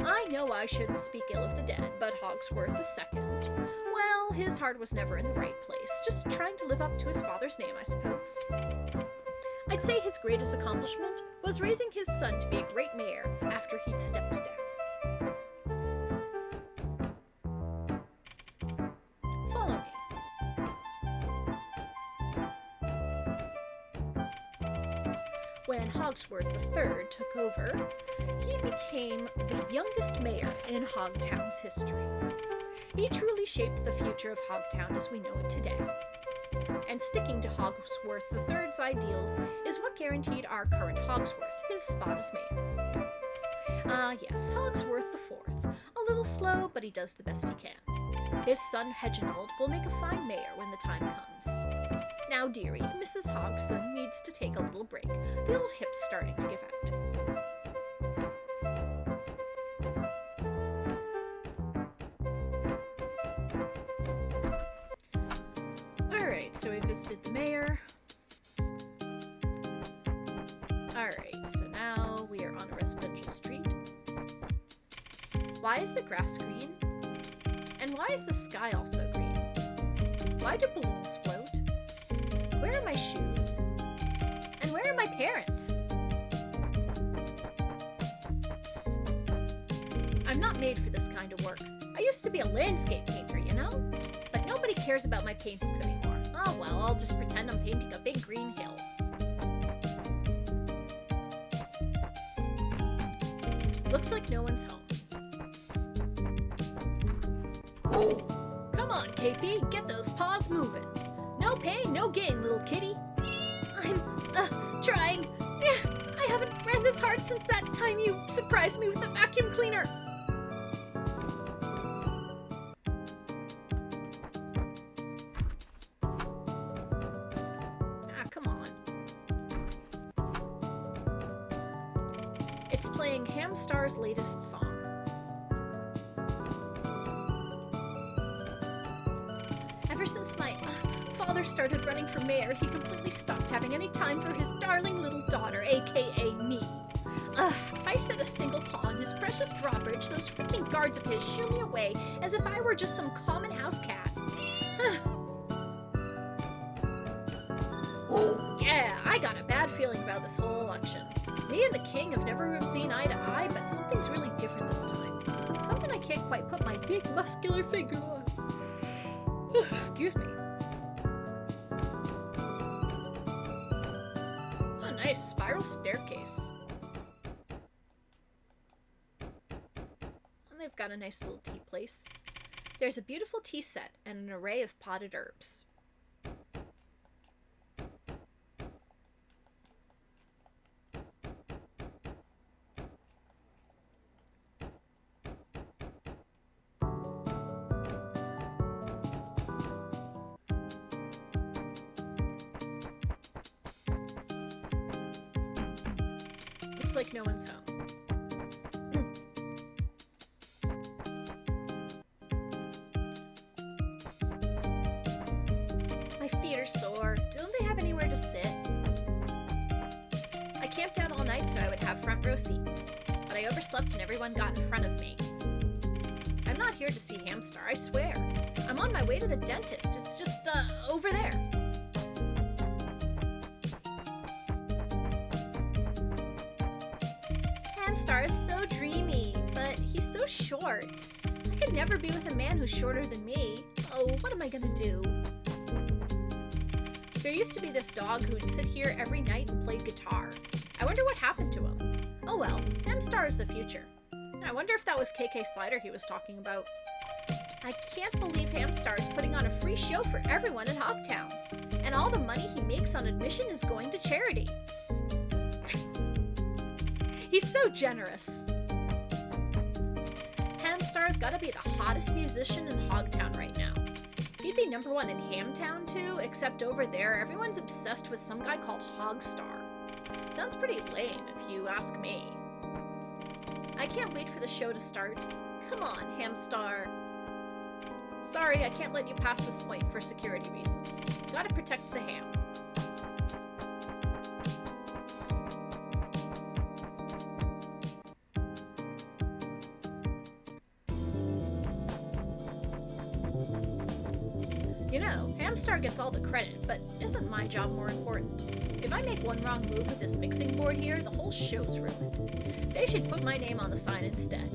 I know I shouldn't speak ill of the dead, but Hogsworth II, well, his heart was never in the right place, just trying to live up to his father's name, I suppose. I'd say his greatest accomplishment was raising his son to be a great mayor after he'd stepped down. Follow me. When Hogsworth III took over, he became the youngest mayor in Hogtown's history. He truly shaped the future of Hogtown as we know it today. And sticking to Hogsworth III's ideals is what guaranteed our current Hogsworth his spot as mayor. Yes, Hogsworth IV. A little slow, but he does the best he can. His son Reginald will make a fine mayor when the time comes. Now, dearie, Mrs. Hogson needs to take a little break. The old hip's starting to give out. Alright, so we visited the mayor. Alright, so now we are on a residential street. Why is the grass green? And why is the sky also green? Why do balloons float? Where are my shoes? And where are my parents? I'm not made for this kind of work. I used to be a landscape painter, you know? But nobody cares about my paintings anymore. Oh well, I'll just pretend I'm painting a big green hill. Looks like no one's home. Come on, KP, get those paws moving. No pain, no gain, little kitty. I'm, trying. I haven't ran this hard since that time you surprised me with a vacuum cleaner. Come on. It's playing Hamstar's latest song. Ever since my father started running for mayor, he completely stopped having any time for his darling little daughter, aka me. If I set a single paw on his precious drawbridge, those freaking guards of his shoo me away as if I were just some common house cat. Yeah, I got a bad feeling about this whole election. Me and the king have never seen eye to eye, but something's really different this time. Something I can't quite put my big muscular finger on. Excuse me. A nice spiral staircase. And they've got a nice little tea place. There's a beautiful tea set and an array of potted herbs. Looks like no one's home. My feet are sore. Don't they have anywhere to sit? I camped out all night so I would have front row seats, but I overslept and everyone got in front of me. I'm not here to see Hamstar, I swear. I'm on my way to the dentist. It's just, over there. Hamstar is so dreamy, but he's so short. I could never be with a man who's shorter than me. Oh, what am I gonna do? There used to be this dog who would sit here every night and play guitar. I wonder what happened to him. Oh well, Hamstar is the future. I wonder if that was KK Slider he was talking about. I can't believe Hamstar is putting on a free show for everyone in Hogtown. And all the money he makes on admission is going to charity. He's so generous. Hamstar's gotta be the hottest musician in Hogtown right now. He'd be #1 in Hamtown too, except over there everyone's obsessed with some guy called Hogstar. Sounds pretty lame if you ask me. I can't wait for the show to start. Come on, Hamstar. Sorry, I can't let you pass this point for security reasons. Gotta protect the ham. You know, Hamstar gets all the credit, but isn't my job more important? If I make one wrong move with this mixing board here, the whole show's ruined. They should put my name on the sign instead.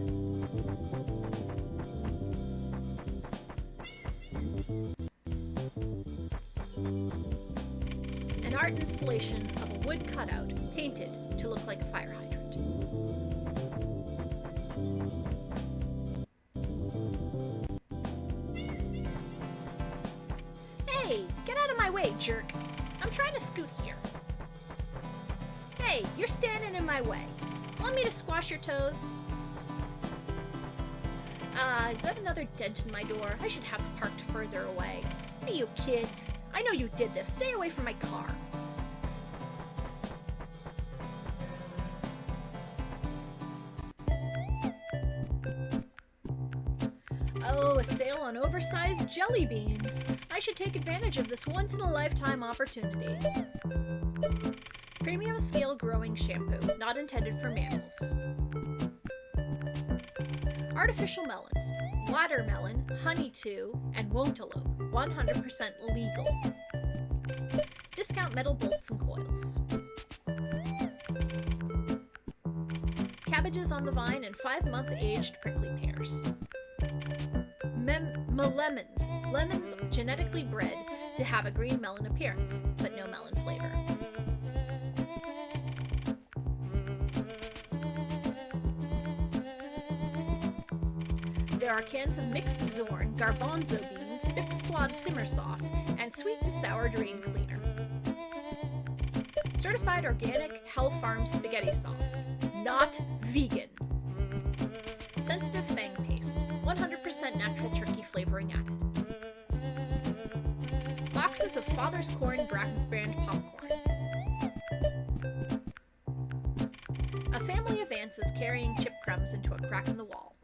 An art installation of a wood cutout, painted to look like a fire hydrant. Hey, get out of my way, jerk. I'm trying to scoot here. Hey, you're standing in my way. Want me to squash your toes? Is that another dent in my door? I should have parked further away. Hey, you kids. I know you did this. Stay away from my car. Oh, a sale on oversized jelly beans. I should take advantage of this once-in-a-lifetime opportunity. Premium scale growing shampoo, not intended for mammals. Artificial melons, watermelon, honeydew, and wontalope, 100% legal. Discount metal bolts and coils. Cabbages on the vine and 5-month aged prickly pears. Lemons, lemons genetically bred to have a green melon appearance, but no melon flavor. There are cans of mixed Zorn, garbanzo beans, Bip Squad simmer sauce, and sweet and sour drain cleaner. Certified organic Hell Farm spaghetti sauce, not vegan. Sensitive fang paste, 100% natural turkey flavoring added. Boxes of Father's Corn brand popcorn. A family of ants is carrying chip crumbs into a crack in the wall.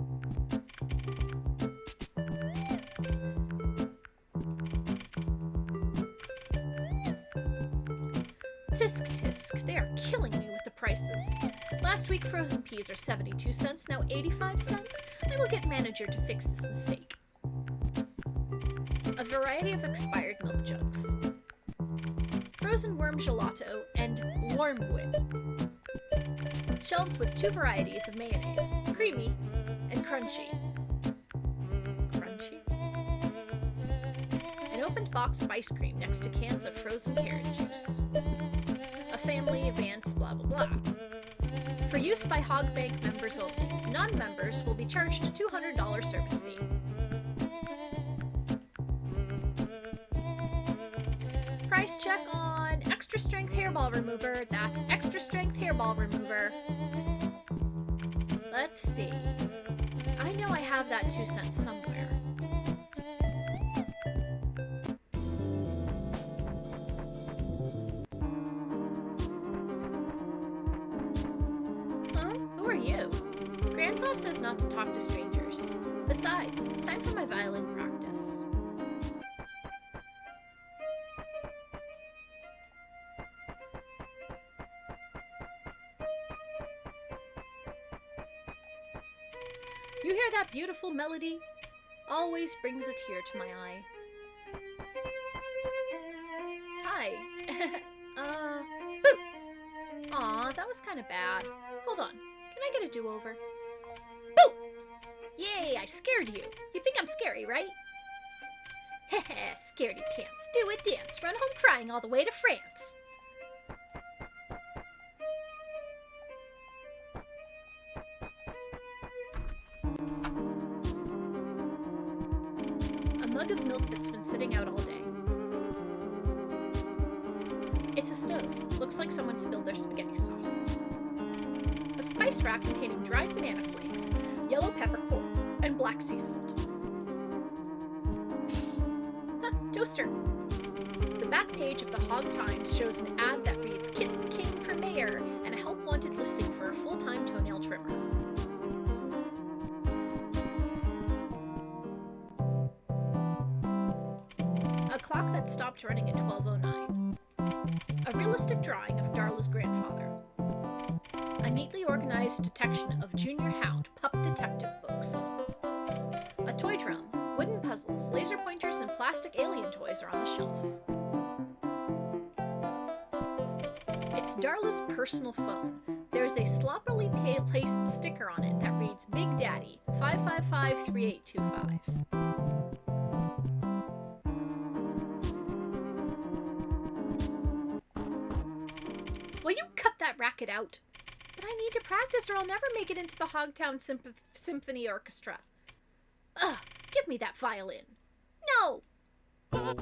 Tisk tisk, they are killing me with the prices. Last week frozen peas are 72 cents, now 85 cents. I will get manager to fix this mistake. A variety of expired milk jugs. Frozen worm gelato and worm whip. Shelves with 2 varieties of mayonnaise, creamy and crunchy. Crunchy? An opened box of ice cream next to cans of frozen carrot juice. A family of ants, blah blah blah. For use by Hog Bank members only. Non-members will be charged a $200 service fee. Price check on extra strength hairball remover. That's extra strength hairball remover. Let's see. I know I have that 2 cents somewhere. Who are you? Grandpa says not to talk to strangers. Besides, it's time for my violin practice. You hear that beautiful melody? Always brings a tear to my eye. Hi. Boo! Aw, that was kind of bad. Hold on. Can I get a do-over? Boo! Yay, I scared you. You think I'm scary, right? Heh, scaredy pants. Do a dance. Run home crying all the way to France. A mug of milk that's been sitting out all day. It's a stove. Looks like someone spilled their spaghetti sauce. A spice rack containing dried banana flakes, yellow peppercorn, and black sea salt. Toaster. The back page of the Hog Times shows an ad that reads Kitten King for Mayor and a help wanted listing for a full-time toenail trimmer. A clock that stopped running at 12:09. A realistic drawing of Darla's grandfather. A neatly organized detection of Junior Hound pup detective books. A toy drum, wooden puzzles, laser pointers, and plastic alien toys are on the shelf. It's Darla's personal phone. There's a sloppily placed sticker on it that reads Big Daddy 555-3825. that racket out. But I need to practice or I'll never make it into the Hogtown Symphony Orchestra. Ugh, give me that violin. No! Aww.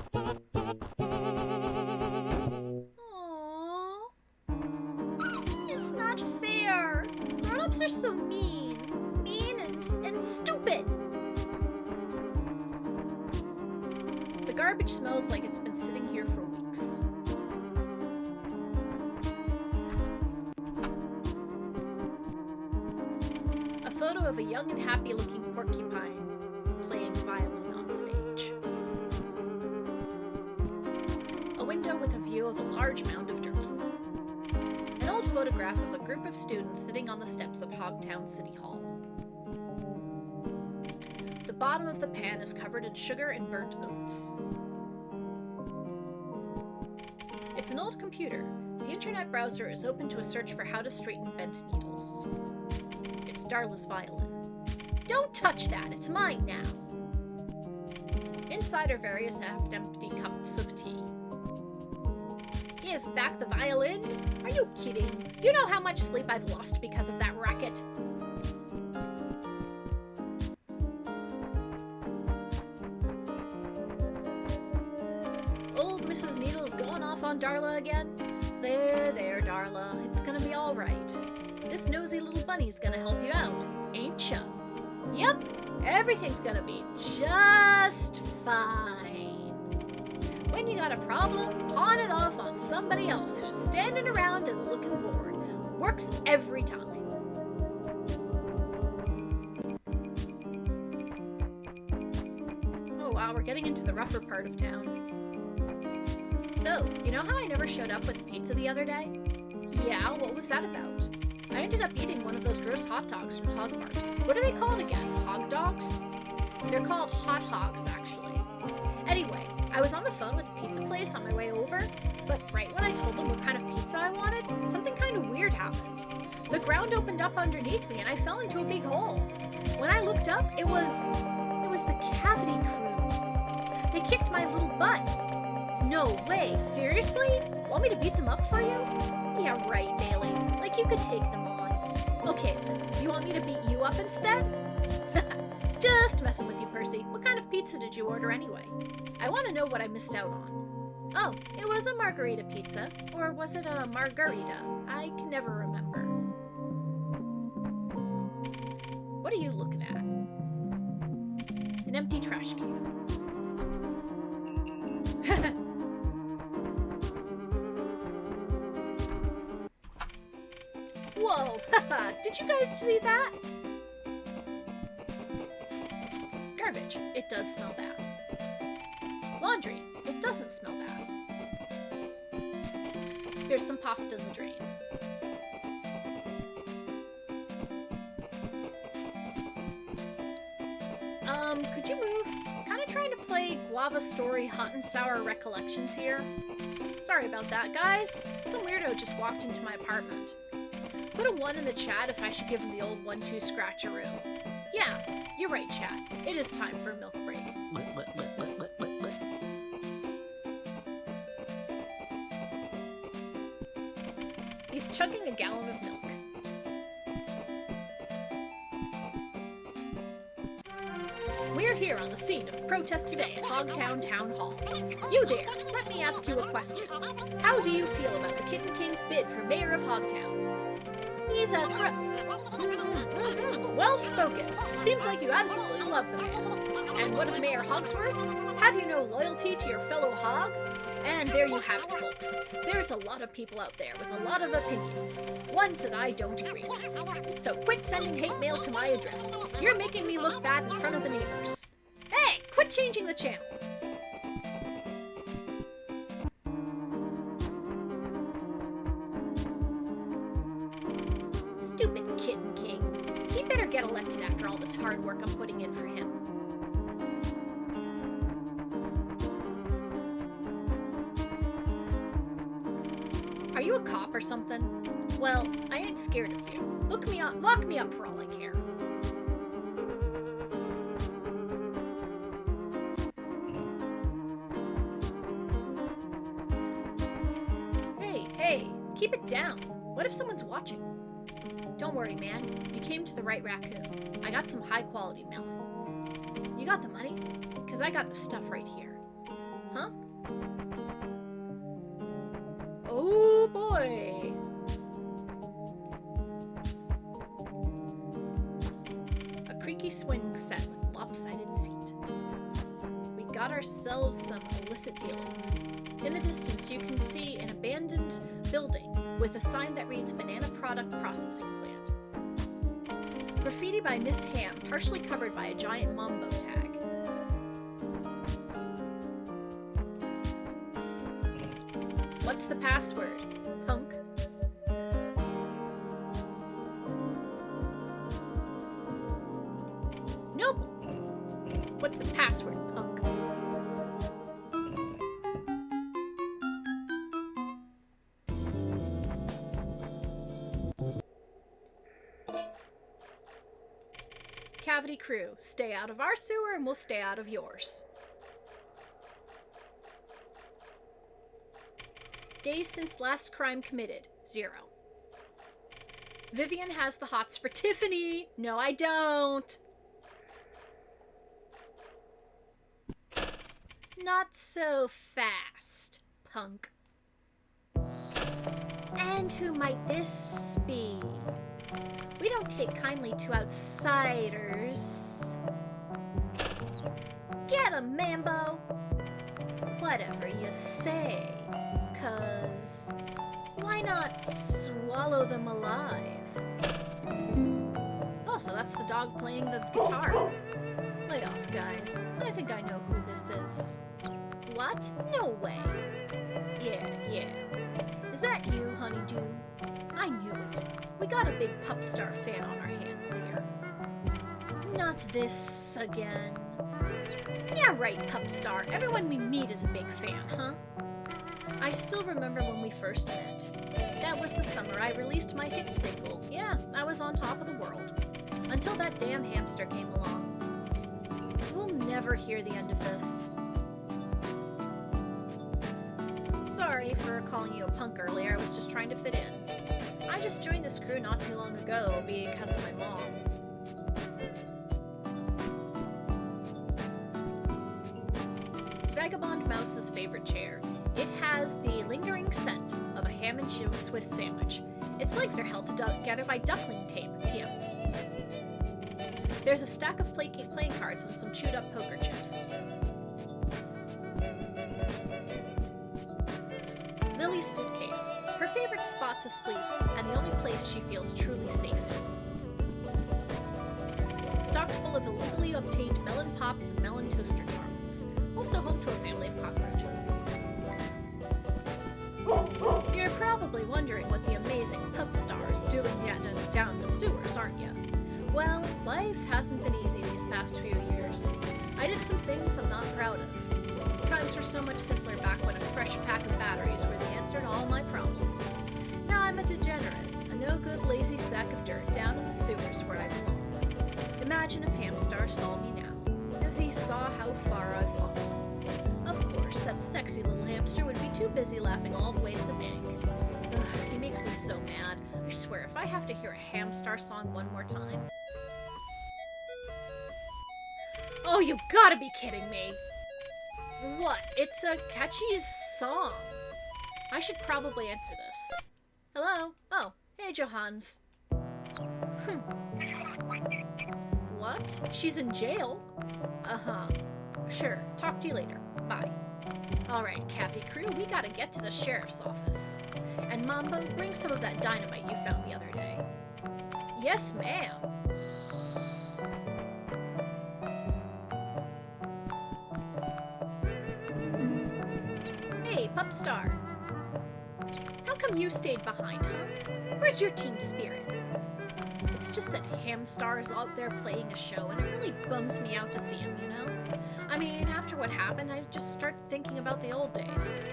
It's not fair. Grown-ups are so mean. Mean and stupid. The garbage smells like it's been sitting here for weeks. A photo of a young and happy-looking porcupine playing violin on stage. A window with a view of a large mound of dirt. An old photograph of a group of students sitting on the steps of Hogtown City Hall. The bottom of the pan is covered in sugar and burnt oats. It's an old computer. The internet browser is open to a search for how to straighten bent needles. It's Darla's violin. Don't touch that, it's mine now. Inside are various half-empty cups of tea. Give back the violin? Are you kidding? You know how much sleep I've lost because of that racket. Old Mrs. Needle's going off on Darla again? There, Darla. It's gonna be all right. This nosy little bunny's gonna help you out, ain't ya? Yep, everything's gonna be just fine. When you got a problem, pawn it off on somebody else who's standing around and looking bored. Works every time. Oh wow, we're getting into the rougher part of town. So, you know how I never showed up with pizza the other day? Yeah, what was that about? I ended up eating one of those gross hot dogs from Hog Mart. What are they called again? Hog dogs? They're called hot hogs, actually. Anyway, I was on the phone with the pizza place on my way over, but right when I told them what kind of pizza I wanted, something kind of weird happened. The ground opened up underneath me and I fell into a big hole. When I looked up, it was the cavity crew. They kicked my little butt. No way, seriously? Want me to beat them up for you? Yeah, right, Bailey. Like you could take them on. Okay, then. You want me to beat you up instead? Just messing with you, Percy. What kind of pizza did you order anyway? I want to know what I missed out on. Oh, it was a margarita pizza. Or was it a margarita? I can never remember. What are you looking at? An empty trash can. Whoa! Did you guys see that? Garbage. It does smell bad. Laundry. It doesn't smell bad. There's some pasta in the drain. Could you move? Kind of trying to play Guava Story Hot and Sour Recollections here. Sorry about that, guys. Some weirdo just walked into my apartment. Put a 1 in the chat if I should give him the old 1-2 scratcheroo. Yeah, you're right, chat. It is time for a milk break. He's chugging a gallon of milk. We're here on the scene of the protest today at Hogtown Town Hall. You there, let me ask you a question. How do you feel about the Kitten King's bid for mayor of Hogtown? He's a well spoken. Seems like you absolutely love the man. And what of Mayor Hogsworth? Have you no loyalty to your fellow hog? And there you have it, folks. There's a lot of people out there with a lot of opinions. Ones that I don't agree with. So quit sending hate mail to my address. You're making me look bad in front of the neighbors. Hey, quit changing the channel. Stupid Kitten King. He better get elected after all this hard work I'm putting in for him. Are you a cop or something? Well, I ain't scared of you. Look me up, lock me up for all I care. Hey, keep it down. What if someone's watching? Don't worry, man. You came to the right raccoon. I got some high-quality melon. You got the money? Because I got the stuff right here. Huh? Oh, boy. A creaky swing set with lopsided seat. We got ourselves some illicit dealings. In the distance, you can see an abandoned building with a sign that reads Banana Product Processing Plant. Graffiti by Miss Ham, partially covered by a giant Mambo tag. What's the password, punk? Noble! What's the password, punk? Cavity crew, stay out of our sewer and we'll stay out of yours. Days since last crime committed, 0. Vivian has the hots for Tiffany. No, I don't. Not so fast, punk. And who might this be? We don't take kindly to outsiders. Get 'em, Mambo! Whatever you say, 'cause why not swallow them alive? Oh, so that's the dog playing the guitar. Lay off, guys. I think I know who this is. What? No way. Yeah. Is that you, Honeydew? I knew it. We got a big Pupstar fan on our hands there. Not this again. Yeah, right, Pupstar. Everyone we meet is a big fan, huh? I still remember when we first met. That was the summer I released my hit single. Yeah, I was on top of the world. Until that damn hamster came along. We'll never hear the end of this. Sorry for calling you a punk earlier. I was just trying to fit in. I just joined this crew not too long ago because of my mom. Vagabond Mouse's favorite chair. It has the lingering scent of a ham and cheese Swiss sandwich. Its legs are held together by duckling tape. TM. There's a stack of playing cards and some chewed up poker chips. Lily's suitcase. Her favorite spot to sleep, and the only place she feels truly safe in. Stocked full of illegally obtained melon pops and melon toaster tarts. Also home to a family of cockroaches. You're probably wondering what the amazing Pupstar is doing down the sewers, aren't you? Well, life hasn't been easy these past few years. I did some things I'm not proud of. Times were so much simpler back when a fresh pack of batteries were the answer to all my problems. Now I'm a degenerate, a no-good lazy sack of dirt down in the sewers where I belong. Imagine if Hamstar saw me now, if he saw how far I've fallen. Of course, that sexy little hamster would be too busy laughing all the way to the bank. Ugh, he makes me so mad. I swear, if I have to hear a Hamstar song one more time... Oh, you gotta be kidding me! What? It's a catchy song. I should probably answer this. Hello? Oh, hey, Johans. What? She's in jail? Uh-huh. Sure. Talk to you later. Bye. Alright, Cappy Crew, we gotta get to the sheriff's office. And Mambo, bring some of that dynamite you found the other day. Yes, ma'am. Hey, Pupstar. How come you stayed behind, huh? Where's your team spirit? It's just that Hamstar's out there playing a show, and it really bums me out to see him, you know? I mean, after what happened, I just start thinking about the old days.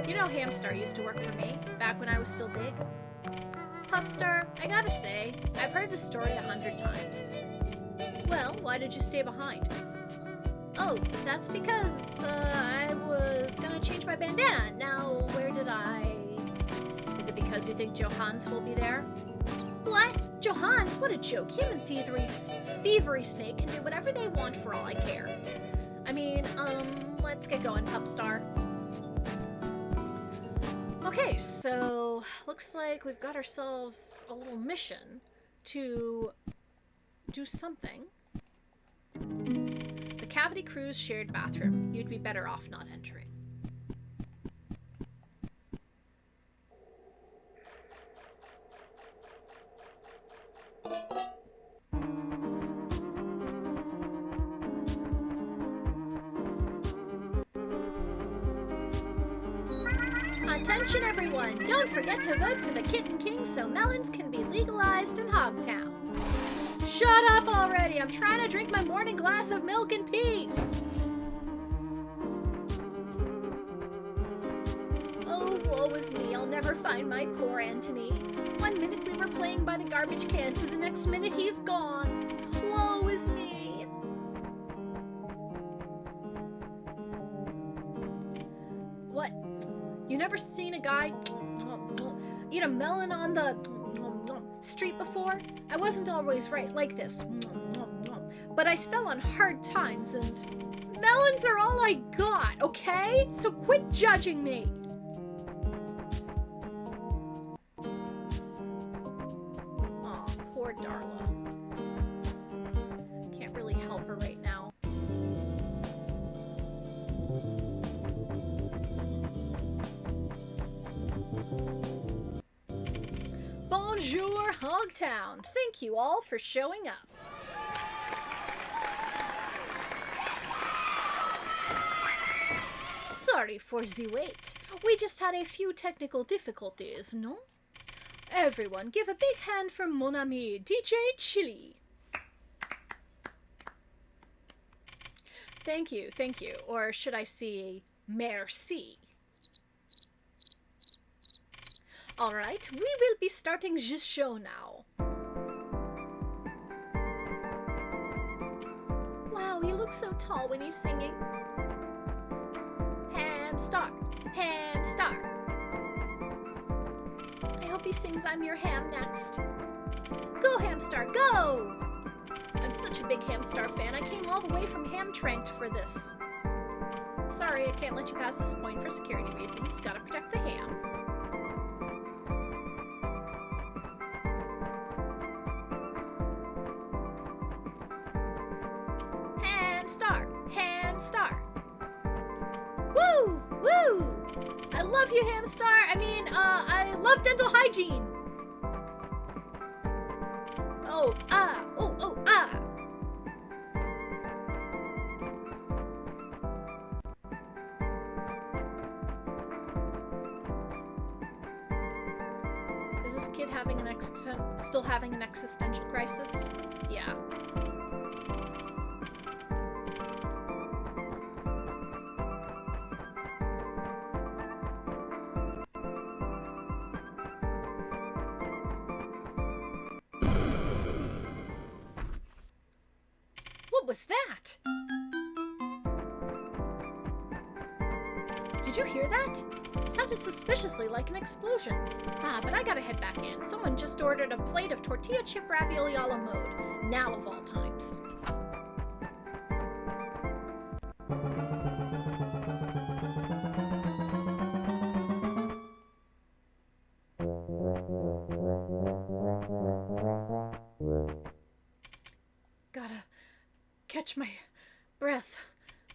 You know Hamstar used to work for me, back when I was still big. Pupstar, I gotta say, I've heard this story 100 times. Well, why did you stay behind? Oh, that's because, I was gonna change my bandana. Now, where did I... Is it because because you think Johans will be there. What? Johans? What a joke. Him and Thievery Snake can do whatever they want for all I care. I mean, let's get going, Pupstar. Okay, so looks like we've got ourselves a little mission to do something. The Cavity Crew's shared bathroom. You'd be better off not entering. Attention everyone! Don't forget to vote for the Kitten King so melons can be legalized in Hogtown. Shut up already! I'm trying to drink my morning glass of milk in peace! Oh, woe is me. I'll never find my poor Anthony. 1 minute we were playing by the garbage can, to the next minute he's gone. Woe is me. What? You never seen a guy eat a melon on the street before? I wasn't always right like this. But I fell on hard times and melons are all I got, okay? So quit judging me. Aw, poor Darla. Can't really help her right now. Bonjour, Hogtown! Thank you all for showing up. Sorry for the wait. We just had a few technical difficulties, no? Everyone, give a big hand for mon ami, DJ Chili. Thank you, or should I say, merci. Alright, we will be starting this show now. Wow, he looks so tall when he's singing. Ham-star, ham-star. I hope he sings I'm Your Ham next. Go, Hamstar, go! I'm such a big Hamstar fan, I came all the way from Hamtrank for this. Sorry, I can't let you pass this point for security reasons. Gotta protect the ham. Hamstar! Hamstar! Woo! Woo! I love you, Hamstar! I love dental hygiene! Oh, ah! Oh, oh, ah! Is this kid having still having an existential crisis? Yeah. What was that? Did you hear that? It sounded suspiciously like an explosion. Ah, but I gotta head back in. Someone just ordered a plate of tortilla chip ravioli a la mode. Now of all times. Gotta catch my breath.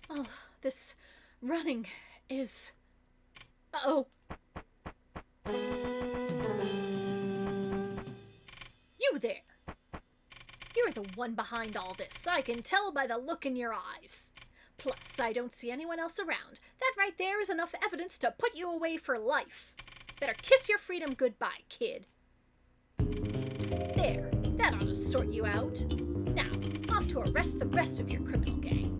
Oh, this running is... Uh-oh. You there! You're the one behind all this. I can tell by the look in your eyes. Plus, I don't see anyone else around. That right there is enough evidence to put you away for life. Better kiss your freedom goodbye, kid. There, that ought to sort you out. Now, off to arrest the rest of your criminal gang.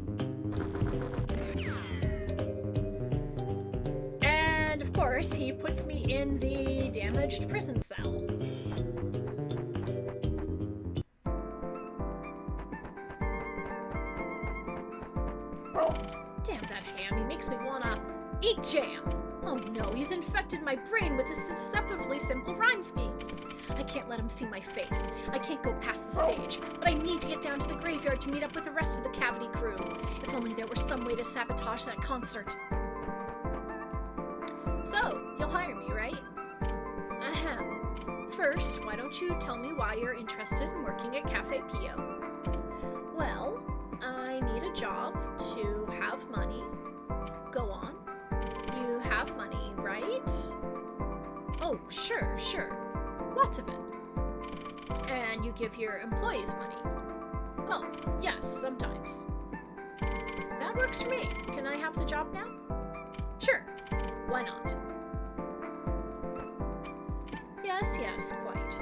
And, of course, he puts me in the damaged prison cell. Damn that ham, he makes me wanna eat jam. Oh, Oh no, he's infected my brain with his deceptively simple rhyme schemes. I can't let him see my face. I can't go past the stage, but I need to get down to the graveyard to meet up with the rest of the Cavity crew. If only there were some way to sabotage that concert. So, you'll hire me, right? Ahem. First, why don't you tell me why you're interested in working at Cafe Pio? Well, I need a job to have money. Go on. You have money, right? Oh, sure. Lots of it. And you give your employees money. Oh, yes, sometimes. That works for me. Can I have the job now? Sure. Why not? Yes, quite.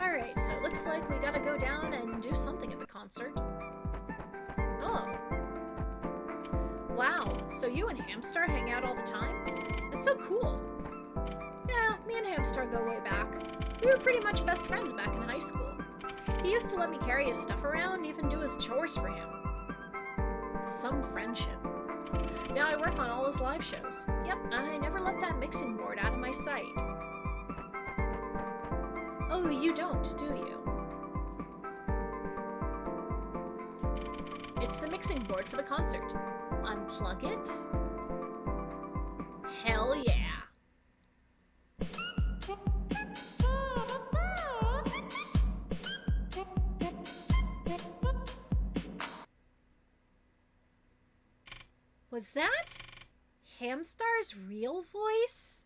Alright, so it looks like we gotta go down and do something at the concert. Oh. Wow, so you and Hamstar hang out all the time? That's so cool. Yeah, me and Hamstar go way back. We were pretty much best friends back in high school. He used to let me carry his stuff around, even do his chores for him. Some friendship. Now I work on all his live shows. Yep, I never let that mixing board out of my sight. Oh, you don't, do you? It's the mixing board for the concert. Unplug it? Hell yeah! Was that Hamstar's real voice?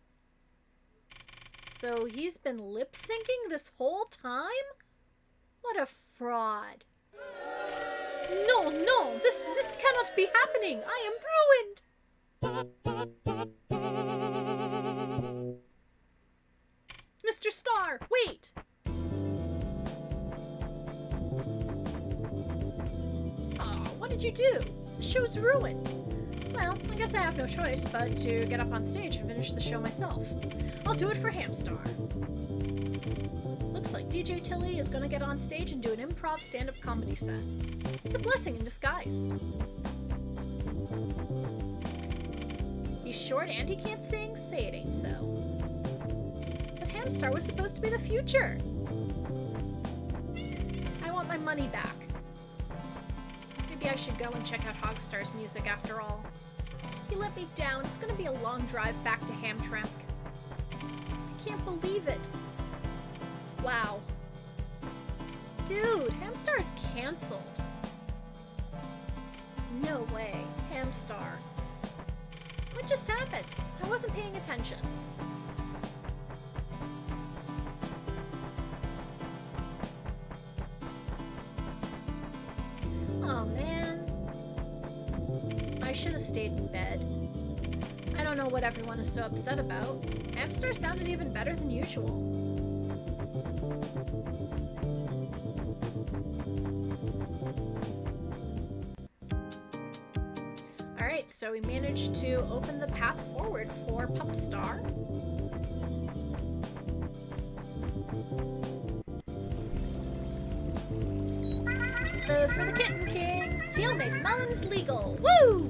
So he's been lip-syncing this whole time? What a fraud. No, this cannot be happening. I am ruined. Mr. Star, wait. Aw, what did you do? The show's ruined. Well, I guess I have no choice but to get up on stage and finish the show myself. I'll do it for Hamstar. Looks like DJ Tilly is gonna get on stage and do an improv stand-up comedy set. It's a blessing in disguise. He's short and he can't sing? Say it ain't so. But Hamstar was supposed to be the future. I want my money back. Maybe I should go and check out Hogstar's music after all. He let me down. It's gonna be a long drive back to Hamtramck. I can't believe it. Wow. Dude, Hamstar is cancelled. No way. Hamstar. What just happened? I wasn't paying attention. Oh man. I should have stayed in bed. I don't know what everyone is so upset about. Hamstar sounded even better than usual. Alright, so we managed to open the path forward for Pupstar. For the Kitten King, he'll make melons legal. Woo!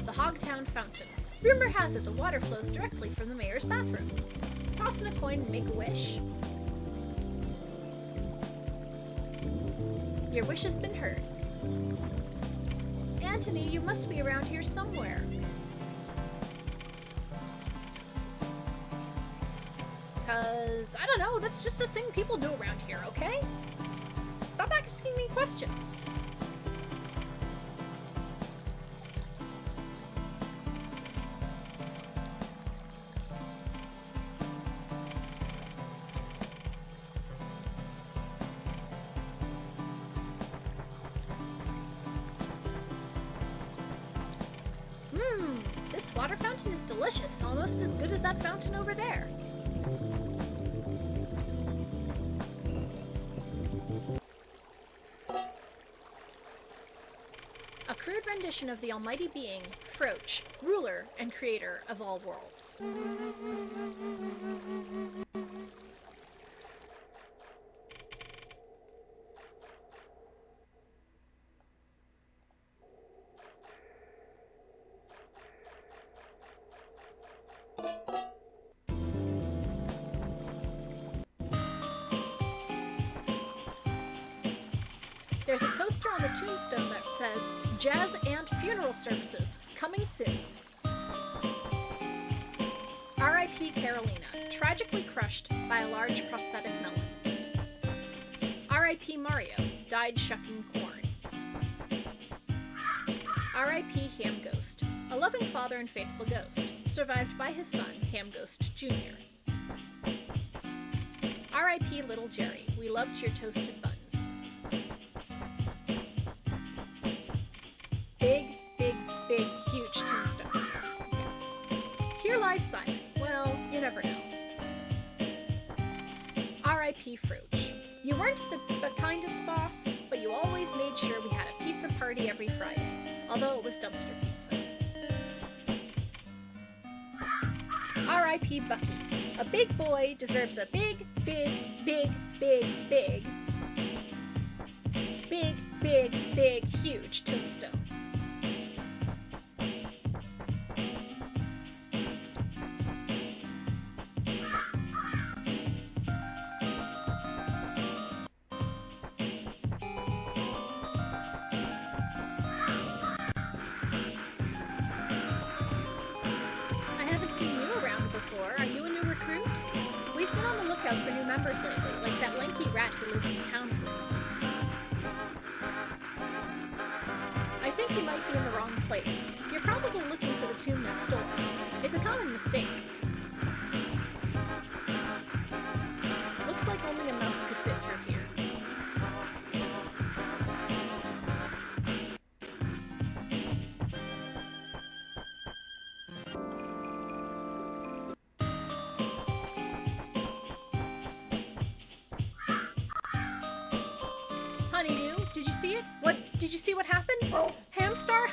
The Hogtown Fountain. Rumor has it the water flows directly from the mayor's bathroom. Toss in a coin and make a wish. Your wish has been heard. Anthony, you must be around here somewhere. Cause, I don't know, that's just a thing people do around here, okay? Stop asking me questions. This water fountain is delicious, almost as good as that fountain over there. A crude rendition of the almighty being, Froach, ruler and creator of all worlds. There's a poster on the tombstone that says, Jazz and Funeral Services, coming soon. R.I.P. Carolina, tragically crushed by a large prosthetic melon. R.I.P. Mario, died shucking corn. R.I.P. Ham Ghost, a loving father and faithful ghost, survived by his son, Ham Ghost Jr. R.I.P. Little Jerry, we loved your toasted buns. Big, big, big, huge tombstone. Okay. Here lies Simon. Well, you never know. R.I.P. Froach. You weren't the kindest boss, but you always made sure we had a pizza party every Friday, although it was dumpster pizza. R.I.P. Bucky. A big boy deserves a big, big, big, big, big, big, big, big, huge tombstone. For new members lately, like that lanky rat who lives in town, for instance. I think you might be in the wrong place. You're probably looking for the tomb next door. It's a common mistake. Looks like only a mouse could fit through here. Honeydew, did you see it? Did you see what happened? Hamstar?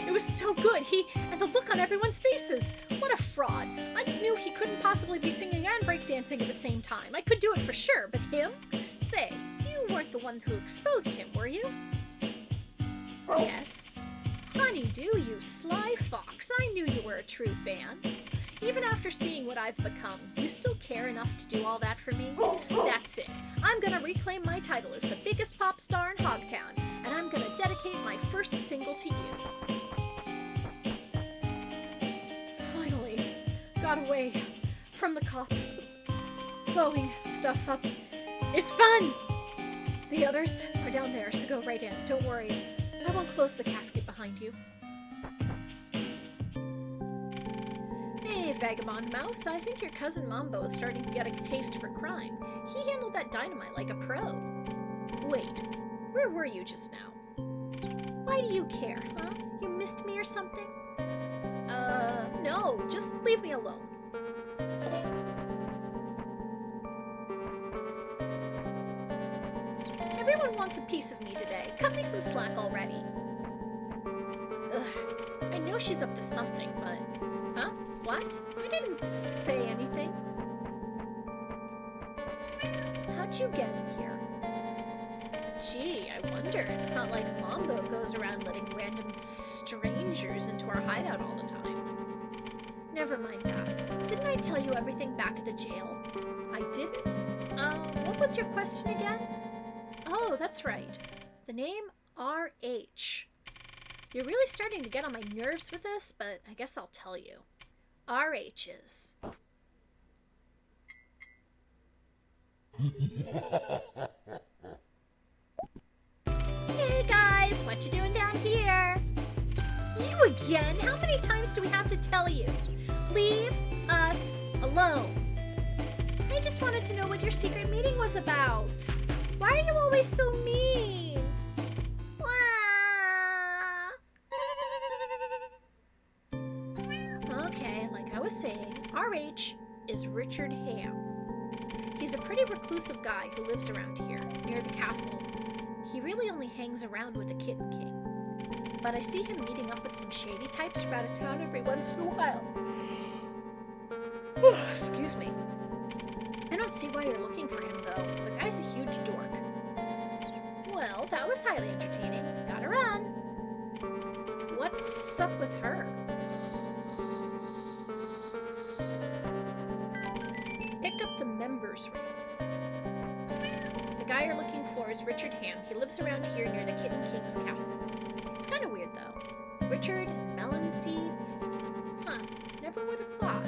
It was so good. And the look on everyone's faces. What a fraud. I knew he couldn't possibly be singing and breakdancing at the same time. I could do it for sure, but him? Say, you weren't the one who exposed him, were you? Yes. Honeydew, you sly fox. I knew you were a true fan. Even after seeing what I've become, you still care enough to do all that for me? That's it. I'm gonna reclaim my title as the biggest pop star in Hogtown, and I'm gonna dedicate my first single to you. Finally, got away from the cops. Blowing stuff up is fun! The others are down there, so go right in. Don't worry. I won't close the casket behind you. Hey, Vagabond Mouse, I think your cousin Mambo is starting to get a taste for crime. He handled that dynamite like a pro. Wait, where were you just now? Why do you care, huh? You missed me or something? No, just leave me alone. Everyone wants a piece of me today. Cut me some slack already. Ugh, I know she's up to something, but... Huh? What? I didn't say anything. How'd you get in here? Gee, I wonder. It's not like Mambo goes around letting random strangers into our hideout all the time. Never mind that. Didn't I tell you everything back at the jail? I didn't? What was your question again? Oh, that's right. The name R.H. You're really starting to get on my nerves with this, but I guess I'll tell you. R.H. is... Hey guys, what you doing down here? You again? How many times do we have to tell you? Leave us alone. I just wanted to know what your secret meeting was about. Why are you always so mean? Okay, like I was saying, R.H. is Richard Ham. He's a pretty reclusive guy who lives around here, near the castle. He really only hangs around with the Kitten King. But I see him meeting up with some shady types from out of town every once in a while. Excuse me. I don't see why you're looking for him, though. The guy's a huge dork. Well, that was highly entertaining. Gotta run. What's up with her? Picked up the members ring. The guy you're looking for is Richard Ham. He lives around here near the Kitten King's castle. It's kind of weird, though. Richard and melon seeds? Huh, never would have thought.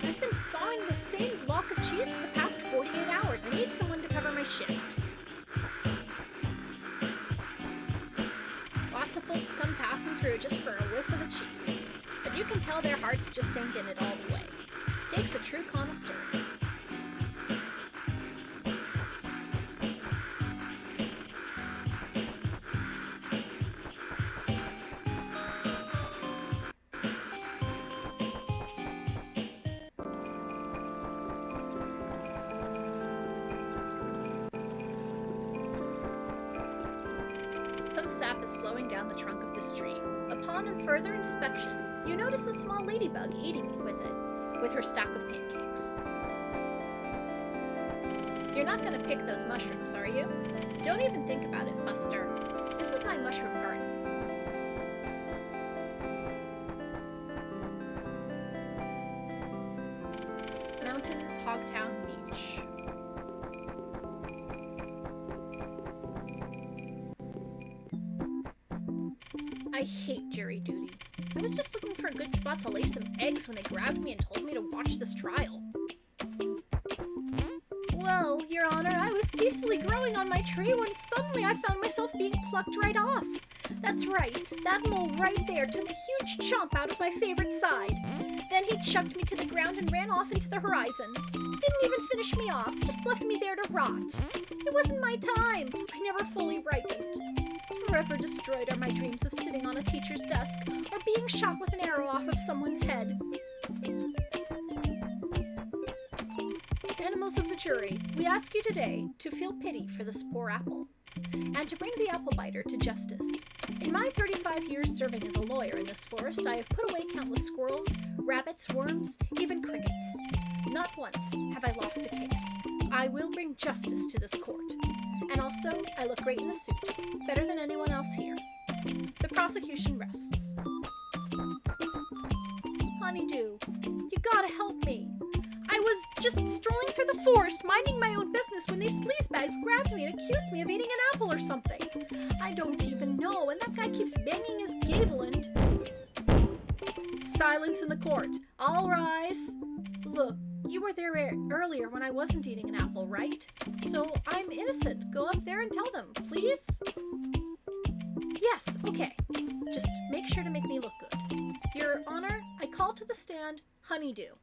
I've been sawing the same block of cheese for the past 48 hours. I need someone to cover my shift. Lots of folks come passing through just for a whiff of the cheese. But you can tell their hearts just ain't in it all the way. Takes a true connoisseur. Some sap is flowing down the trunk of this tree. Upon further inspection, you notice a small ladybug eating with her stack of pancakes. You're not gonna pick those mushrooms, are you? Don't even think about it, Buster. This is my mushroom garden. Mountains, Hogtown Beach. I hate jury duty. I was just looking for a good spot to lay some eggs when they grabbed me and told me to watch this trial. Well, Your Honor, I was peacefully growing on my tree when suddenly I found myself being plucked right off. That's right, that mole right there took a huge chomp out of my favorite side. Then he chucked me to the ground and ran off into the horizon. Didn't even finish me off, just left me there to rot. It wasn't my time. I never fully ripened. Forever destroyed are my dreams of sitting on a teacher's desk or being shot with an arrow off of someone's head. Animals of the jury, we ask you today to feel pity for this poor apple and to bring the apple biter to justice. In my 35 years serving as a lawyer in this forest, I have put away countless squirrels, rabbits, worms, even crickets. Not once have I lost a case. I will bring justice to this court. And also, I look great in a suit, better than anyone else here. The prosecution rests. Honeydew, you gotta help me. I was just strolling through the forest, minding my own business, when these sleazebags grabbed me and accused me of eating an apple or something. I don't even know, and that guy keeps banging his gavel and... Silence in the court. All rise. Look, you were there earlier when I wasn't eating an apple, right? So I'm innocent. Go up there and tell them, please? Yes, okay. Just make sure to make me look good. Your Honor, I call to the stand Honeydew.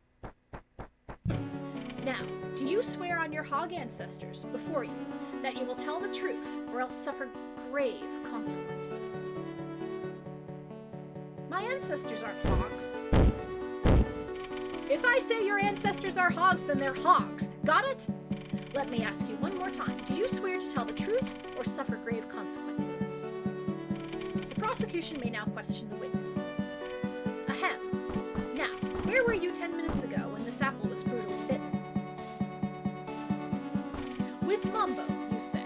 Now, do you swear on your hog ancestors before you that you will tell the truth or else suffer grave consequences? My ancestors aren't hogs. If I say your ancestors are hogs, then they're hogs. Got it? Let me ask you one more time. Do you swear to tell the truth or suffer grave consequences? The prosecution may now question the witness. Ahem. Now, where were you 10 minutes ago when this apple was brutally bitten? With Mumbo, you say.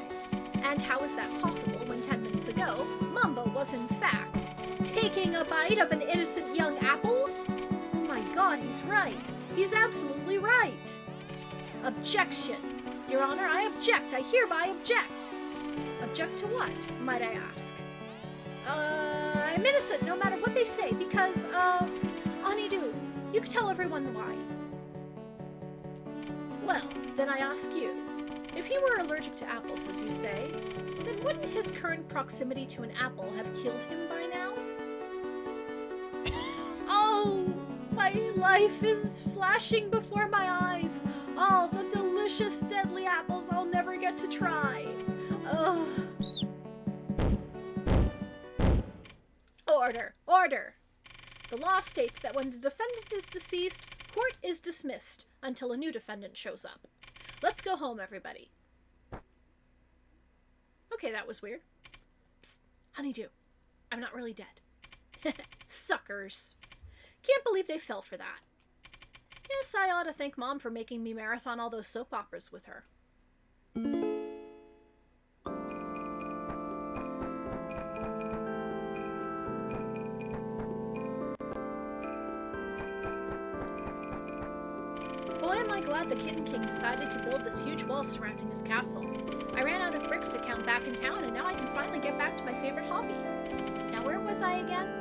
And how is that possible when 10 minutes ago, Mumbo was in fact taking a bite of an innocent young apple? Oh my god, he's right. He's absolutely right. Objection. Your Honor, I object. I hereby object. Object to what, might I ask? I'm innocent no matter what they say because, Honeydew, you can tell everyone why. Well, then I ask you. If he were allergic to apples, as you say, then wouldn't his current proximity to an apple have killed him by now? Oh, my life is flashing before my eyes. All the delicious, deadly apples I'll never get to try. Ugh. Order, order. The law states that when the defendant is deceased, court is dismissed until a new defendant shows up. Let's go home, everybody. Okay, that was weird. Psst, Honeydew, I'm not really dead. Suckers. Can't believe they fell for that. Yes, I ought to thank Mom for making me marathon all those soap operas with her. am I glad the Kitten King decided to build this huge wall surrounding his castle. I ran out of bricks to count back in town, and now I can finally get back to my favorite hobby. Now where was I again?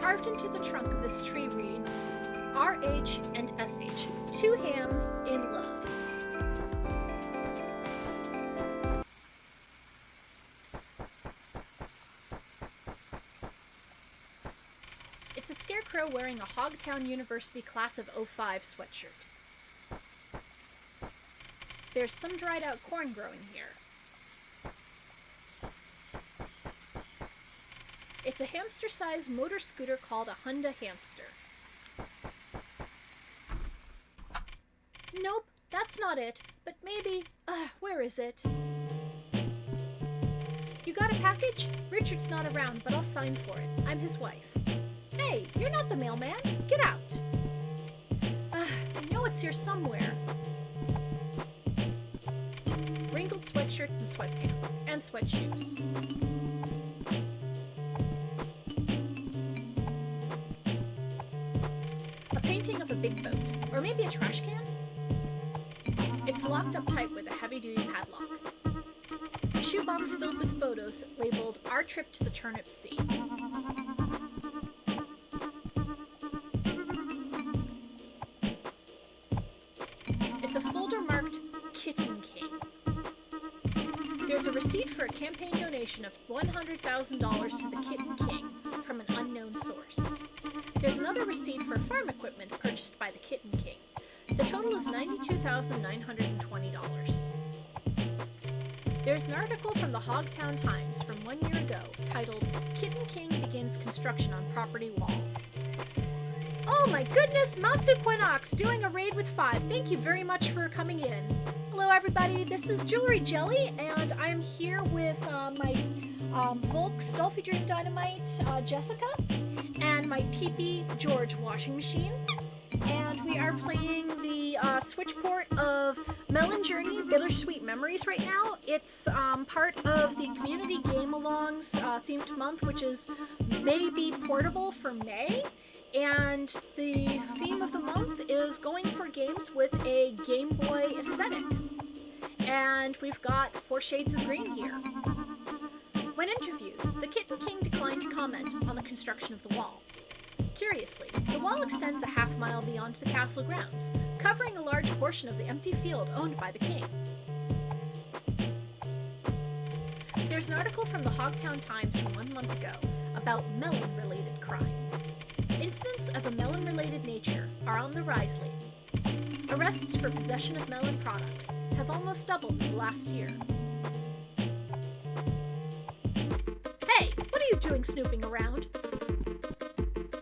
Carved into the trunk of this tree reads, RH and SH, two hams in love. It's a scarecrow wearing a Hogtown University Class of '05 sweatshirt. There's some dried out corn growing here. It's a hamster-sized motor scooter called a Honda Hamster. Nope, that's not it, but maybe... where is it? You got a package? Richard's not around, but I'll sign for it. I'm his wife. Hey, you're not the mailman. Get out. I know it's here somewhere. Wrinkled sweatshirts and sweatpants, and sweat shoes. Painting of a big boat, or maybe a trash can? It's locked up tight with a heavy-duty padlock. A shoebox filled with photos labeled Our Trip to the Turnip Sea. It's a folder marked Kitten King. There's a receipt for a campaign donation of $100,000 to the Kitten King from an unknown source. There's another receipt for farm equipment purchased by the Kitten King. The total is $92,920. There's an article from the Hogtown Times from 1 year ago titled, Kitten King Begins Construction on Property Wall. Oh my goodness, Matsu Quinox doing a raid with 5. Thank you very much for coming in. Hello everybody, this is Jewelry Jelly, and I'm here with my Volks Dolphy Dream Dynamite Jessica, and my Peepee George washing machine. And we are playing the Switch port of Melon Journey Bittersweet Memories right now. It's part of the Community Game Alongs themed month, which is maybe portable for May. And the theme of the month is going for games with a Game Boy aesthetic. And we've got 4 shades of green here. When interviewed, the Kitten King declined to comment on the construction of the wall. Curiously, the wall extends a half-mile beyond the castle grounds, covering a large portion of the empty field owned by the king. There's an article from the Hogtown Times from 1 month ago about melon-related crime. Incidents of a melon-related nature are on the rise lately. Arrests for possession of melon products have almost doubled in the last year. Hey, what are you doing snooping around?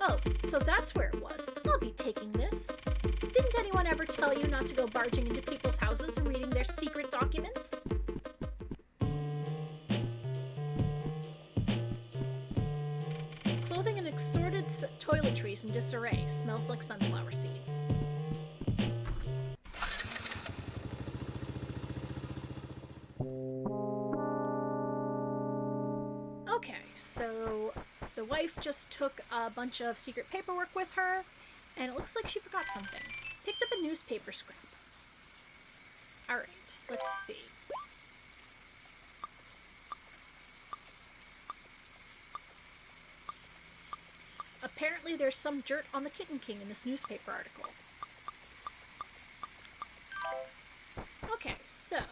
Oh, so that's where it was. I'll be taking this. Didn't anyone ever tell you not to go barging into people's houses and reading their secret documents? Clothing in assorted toiletries in disarray smells like sunflower seeds. Okay, so the wife just took a bunch of secret paperwork with her, and it looks like she forgot something. Picked up a newspaper scrap. Alright, let's see. Apparently there's some dirt on the Kitten King in this newspaper article. Okay, so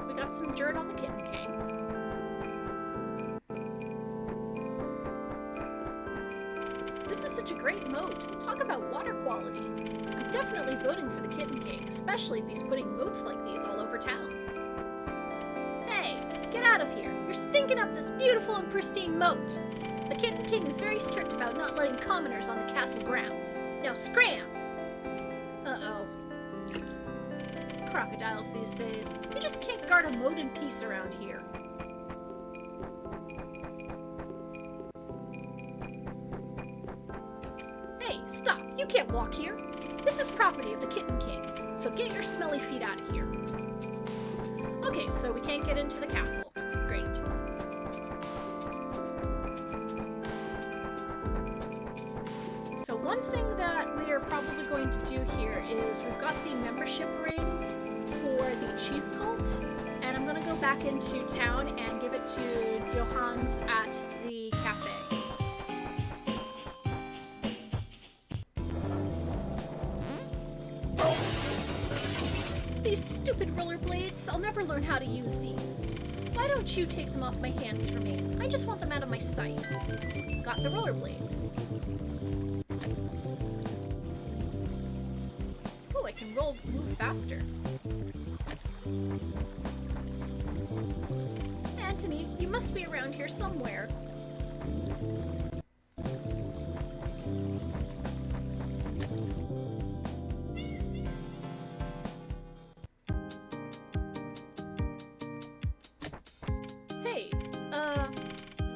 we got some dirt on the Kitten King. This is such a great moat. Talk about water quality. I'm definitely voting for the Kitten King, especially if he's putting moats like these all over town. Hey, get out of here. You're stinking up this beautiful and pristine moat. The Kitten King is very strict about not letting commoners on the castle grounds. Now scram! crocodiles these days. You just can't guard a moat in peace around here. Hey, stop! You can't walk here! This is property of the Kitten King, so get your smelly feet out of here. Okay, so we can't get into the castle. Great. So one thing that we are probably going to do here is we've got the membership ring for the cheese cult, and I'm going to go back into town and give it to Johannes at the cafe. These stupid rollerblades! I'll never learn how to use these. Why don't you take them off my hands for me? I just want them out of my sight. Got the rollerblades. Oh, I can move faster. Anthony, you must be around here somewhere.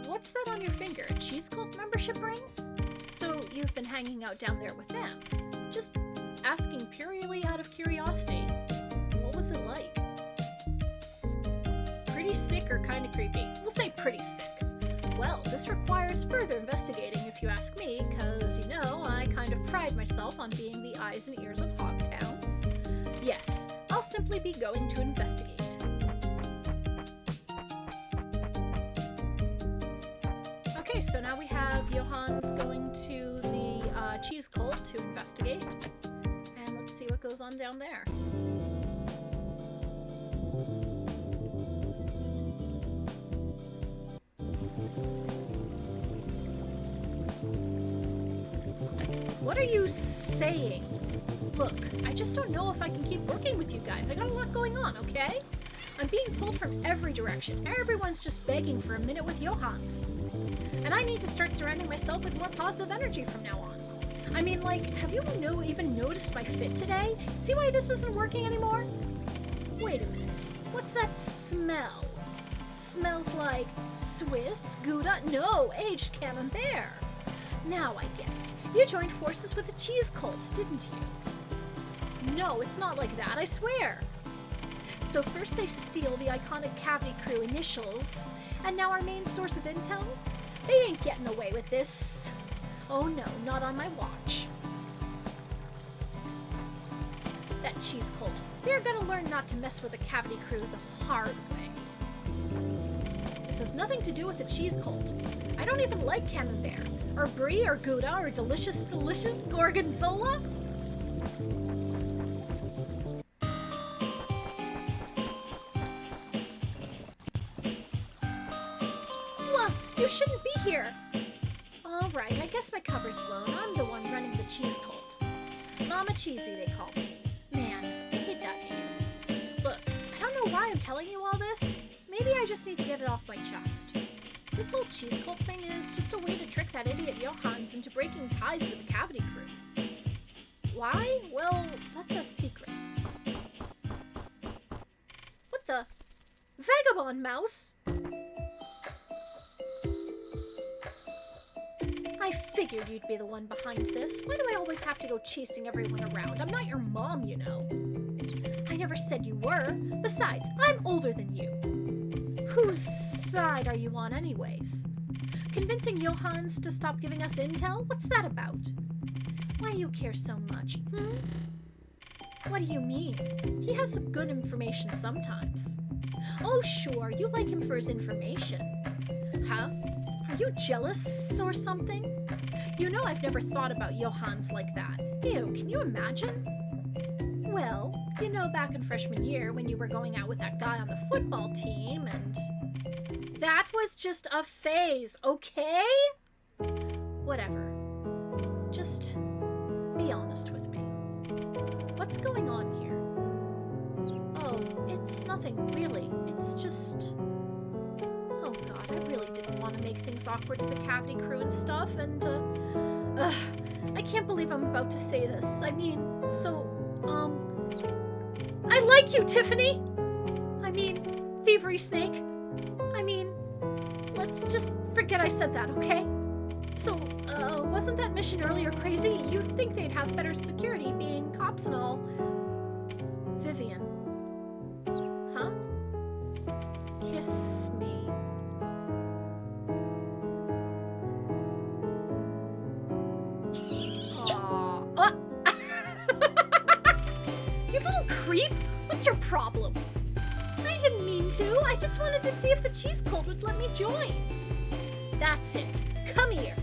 What's that on your finger? A cheese cult membership ring? So you've been hanging out down there with them. Just asking purely out of curiosity. What was it like? Pretty sick or kind of creepy? We'll say pretty sick. Well, this requires further investigating if you ask me, because, you know, I kind of pride myself on being the eyes and ears of Hogtown. Yes, I'll simply be going to investigate. Okay, so now we have Johannes going to the cheese cult to investigate. And let's see what goes on down there. What are you saying? Look, I just don't know if I can keep working with you guys. I got a lot going on, okay? I'm being pulled from every direction. Everyone's just begging for a minute with Johannes. And I need to start surrounding myself with more positive energy from now on. I mean, like, have you even noticed my fit today? See why this isn't working anymore? Wait a minute. What's that smell? Smells like Swiss, Gouda, no, aged camembert. Now I get it. You joined forces with the cheese cult, didn't you? No, it's not like that, I swear. So first they steal the iconic Cavity Crew initials, and now our main source of intel? They ain't getting away with this. Oh no, not on my watch. That cheese cult, they're gonna learn not to mess with the Cavity Crew the hard way. This has nothing to do with the cheese cult. I don't even like camembert, or brie, or Gouda, or delicious gorgonzola. You shouldn't be here. Alright, I guess my cover's blown. I'm the one running the cheese cult. Mama Cheesy, they call me. Man, I hate that name. Look, I don't know why I'm telling you all this. Maybe I just need to get it off my chest. This whole cheese cult thing is just a way to trick that idiot Johannes into breaking ties with the Cavity Crew. Why? Well, that's a secret. What the? Vagabond mouse? I figured you'd be the one behind this. Why do I always have to go chasing everyone around? I'm not your mom, you know. I never said you were. Besides, I'm older than you. Whose side are you on anyways? Convincing Johannes to stop giving us intel? What's that about? Why do you care so much, What do you mean? He has some good information sometimes. Oh, sure, you like him for his information. Huh? Are you jealous or something? You know I've never thought about Johannes like that. Ew, can you imagine? Well, you know back in freshman year when you were going out with that guy on the football team and... That was just a phase, okay? Whatever. Just be honest with me. What's going on here? Oh, it's nothing really. It's just... Oh god, I really didn't want to make things awkward with the Cavity Crew and stuff, and, I can't believe I'm about to say this. I mean, so, I like you, Tiffany! I mean, thievery snake. I mean, let's just forget I said that, okay? So, wasn't that mission earlier crazy? You'd think they'd have better security being cops and all. Vivian. Huh? Kiss me. Aww. You little creep! What's your problem? I didn't mean to. I just wanted to see if the cheese cult would let me join. That's it. Come here.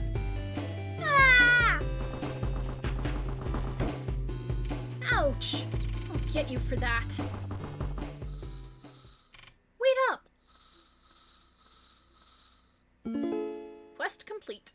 Ah! Ouch. I'll get you for that. Wait up. Quest complete.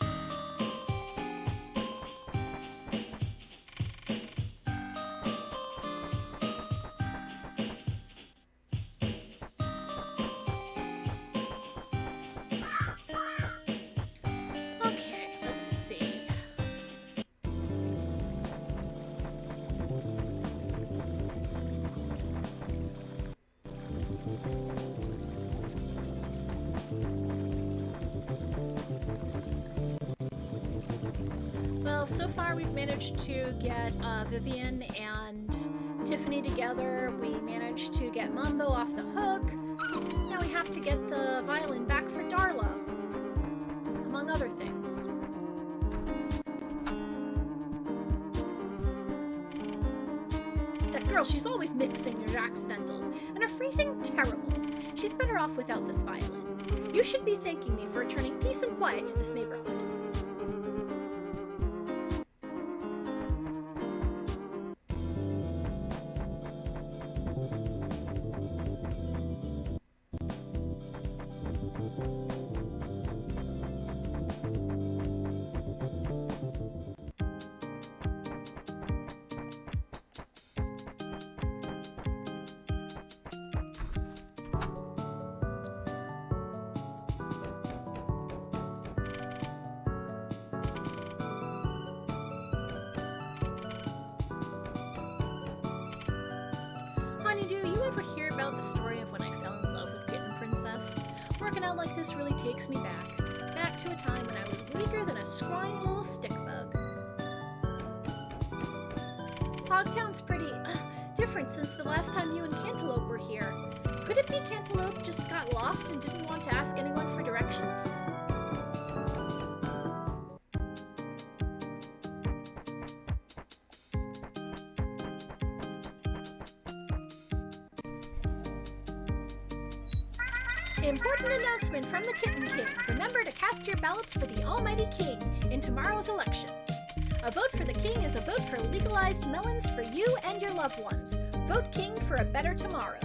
Well, so far we've managed to get Vivian and Tiffany together. We managed to get Mambo off the hook. Now we have to get the violin back for Darla, among other things. That girl, she's always mixing her accidentals, and her phrasing terrible. She's better off without this violin. You should be thanking me for returning peace and quiet to this neighborhood. The story of when I fell in love with Kitten Princess. Working out like this really takes me back to a time when I was weaker than a scrawny little stick bug. Hogtown's pretty different since the last time you and Cantaloupe were here. Could it be Cantaloupe just got lost and didn't want to ask anyone for directions? Important announcement from the Kitten King. Remember to cast your ballots for the Almighty King in tomorrow's election. A vote for the King is a vote for legalized melons for you and your loved ones. Vote King for a better tomorrow.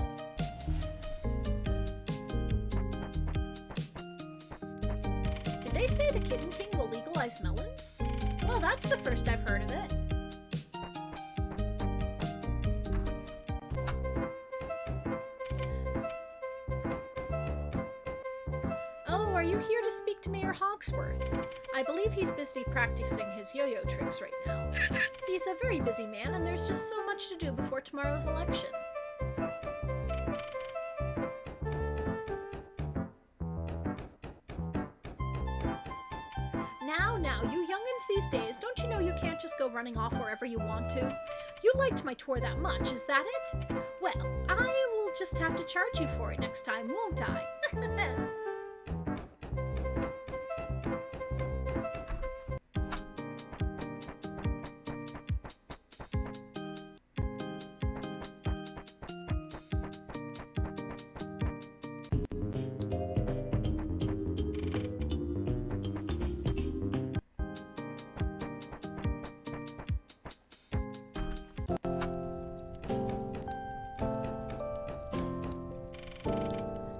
Did they say the Kitten King will legalize melons? Well, that's the first I've heard of it. Are you here to speak to Mayor Hogsworth? I believe he's busy practicing his yo-yo tricks right now. He's a very busy man, and there's just so much to do before tomorrow's election. Now, you youngins these days, don't you know you can't just go running off wherever you want to? You liked my tour that much, is that it? Well, I will just have to charge you for it next time, won't I?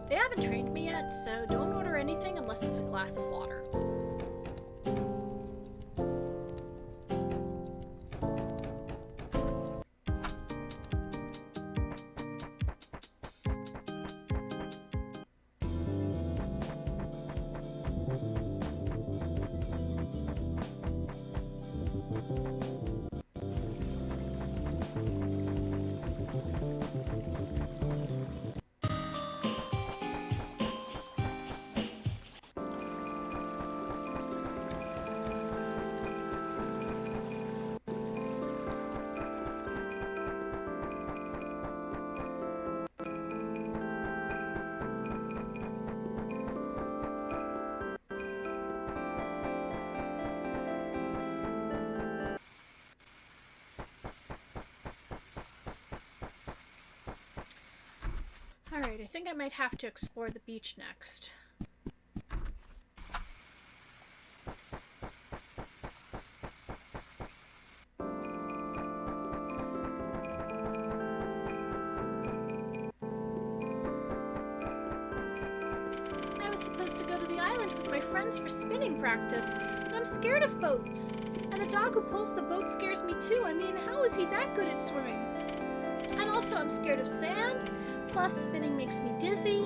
They haven't trained me yet, so don't order anything unless it's a glass of water. Alright, I think I might have to explore the beach next. I was supposed to go to the island with my friends for spinning practice, and I'm scared of boats. And the dog who pulls the boat scares me too. I mean, how is he that good at swimming? And also, I'm scared of sand. Plus, spinning makes me dizzy.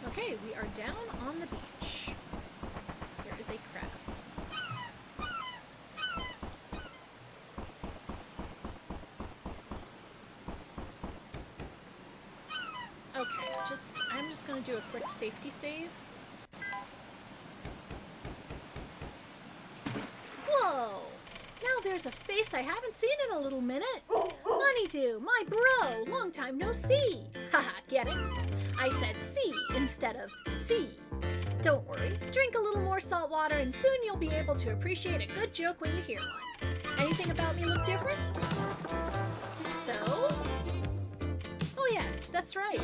Okay, we are down on the beach. There is a crab. Okay, I'm just gonna do a quick safety save. Whoa! Now there's a face I haven't seen in a little minute. Honeydew, my bro, long time no see. Haha, get it? I said see instead of see. Don't worry, drink a little more salt water and soon you'll be able to appreciate a good joke when you hear one. Anything about me look different? So? Oh yes, that's right.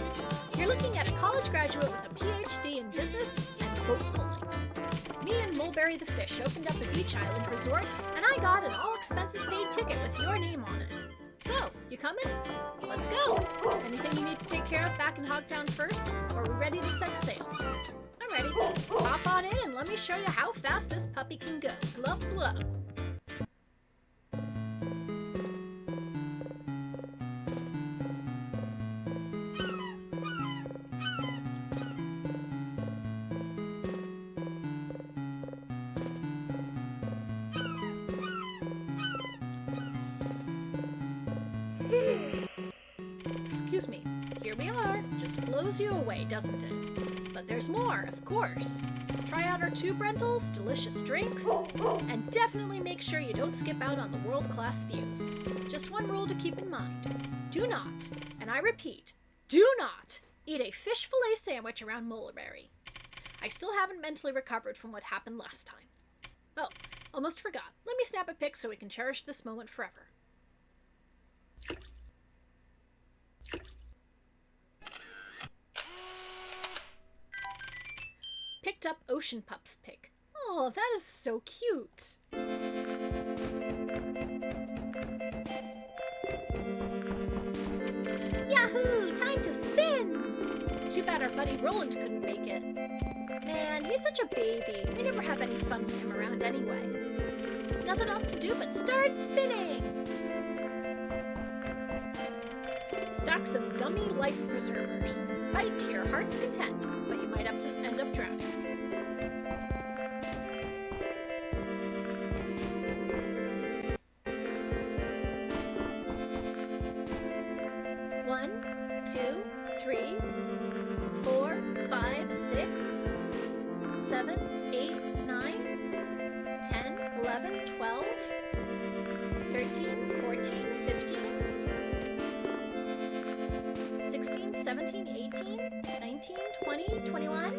You're looking at a college graduate with a PhD in business and boat pulling. Me and Mulberry the Fish opened up a beach island resort, and I got an all-expenses-paid ticket with your name on it. So, you coming? Let's go! Anything you need to take care of back in Hogtown first, or we're ready to set sail? I'm ready. Hop on in and let me show you how fast this puppy can go. Glub glub. Excuse me. Here we are. Just blows you away, doesn't it? But there's more, of course. Try out our tube rentals, delicious drinks, and definitely make sure you don't skip out on the world-class views. Just one rule to keep in mind. Do not, and I repeat, do not eat a fish fillet sandwich around Mulberry. I still haven't mentally recovered from what happened last time. Oh, almost forgot. Let me snap a pic so we can cherish this moment forever. Picked up Ocean Pup's pic. Oh, that is so cute. Yahoo! Time to spin! Too bad our buddy Roland couldn't make it. Man, he's such a baby. We never have any fun with him around anyway. Nothing else to do but start spinning! Stock some gummy life preservers. Fight to your heart's content, but you might have to end up drowning. One, 2, 3, 4, 5, 6, 7, 8, 9, 10, 11, 12, 13, 14, 15, 16, 17, 18, 19, 20, 21,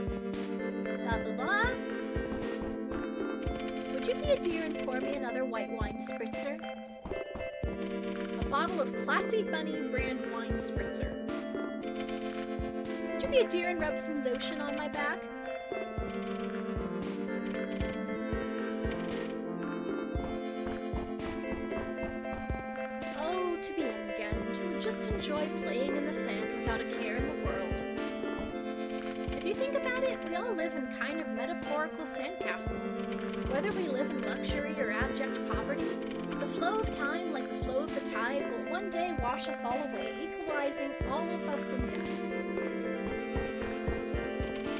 blah, blah, blah. Would you be a dear and pour me another white wine spritzer? A bottle of Classy Bunny brand wine spritzer. Would you be a dear and rub some lotion on my back? Oh, to be young again, to just enjoy playing in the sand without a care in the world. If you think about it, we all live in kind of metaphorical sandcastle. Whether we live in luxury or abject poverty, the flow of time, like the flow of the tide, will one day wash us all away, equalizing all of us in death.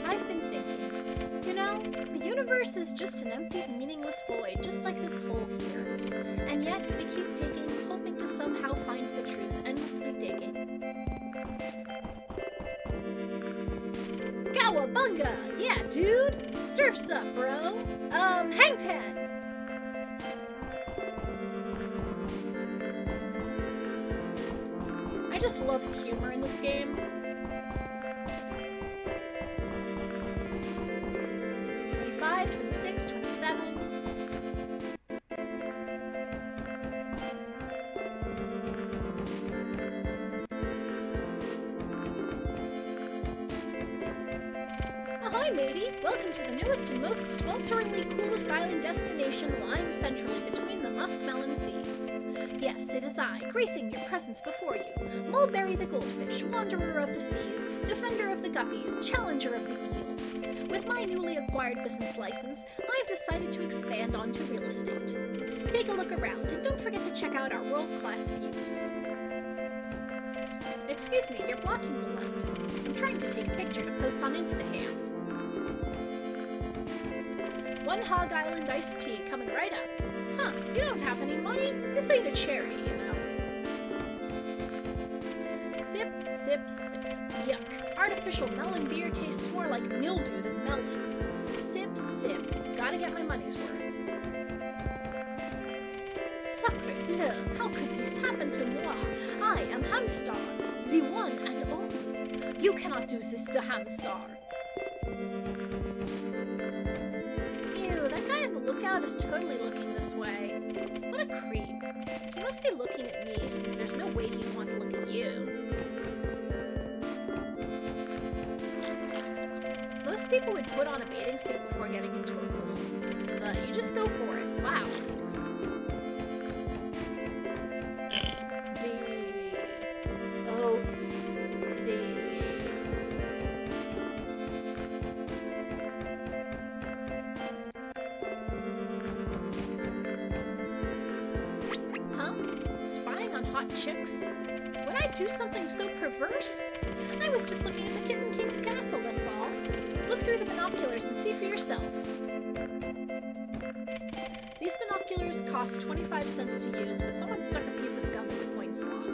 I've been thinking, you know, the universe is just an empty, meaningless void, just like this hole here. And yet, we keep digging, hoping to somehow find the truth, endlessly digging. Cowabunga! Yeah, dude! Surf's up, bro! Hang ten! I just love the humor in this game. Hey matey, welcome to the newest and most swelteringly coolest island destination lying centrally between the muskmelon seas. Yes, it is I, gracing your presence before you, Mulberry the goldfish, wanderer of the seas, defender of the guppies, challenger of the eels. With my newly acquired business license, I have decided to expand onto real estate. Take a look around and don't forget to check out our world-class views. Excuse me, you're blocking the light. I'm trying to take a picture to post on Instagram. One Hog Island iced tea coming right up. Huh, you don't have any money? This ain't a charity, you know. Sip, sip, sip. Yuck. Artificial melon beer tastes more like mildew than melon. Sip, sip. Gotta get my money's worth. Sacre bleu, how could this happen to moi? I am Hamstar, the one and only. You cannot do this to Hamstar. Ew, that guy at the lookout is totally looking this way. What a creep. He must be looking at me since there's no way he'd want to look at you. Most people would put on a bathing suit before getting into a pool. But you just go for it. Wow. Chicks? Would I do something so perverse? I was just looking at the Kitten King's castle, that's all. Look through the binoculars and see for yourself. These binoculars cost 25 cents to use, but someone stuck a piece of gum in the coin slot.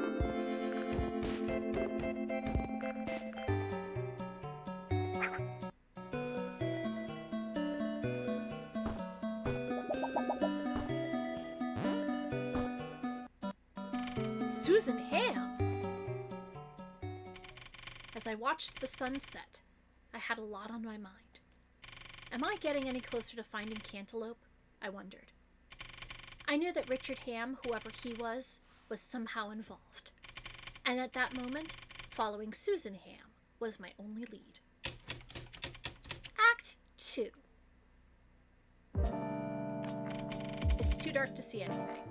Susan Ham! As I watched the sun set, I had a lot on my mind. Am I getting any closer to finding Cantaloupe? I wondered. I knew that Richard Ham, whoever he was somehow involved. And at that moment, following Susan Ham was my only lead. Act 2. It's too dark to see anything.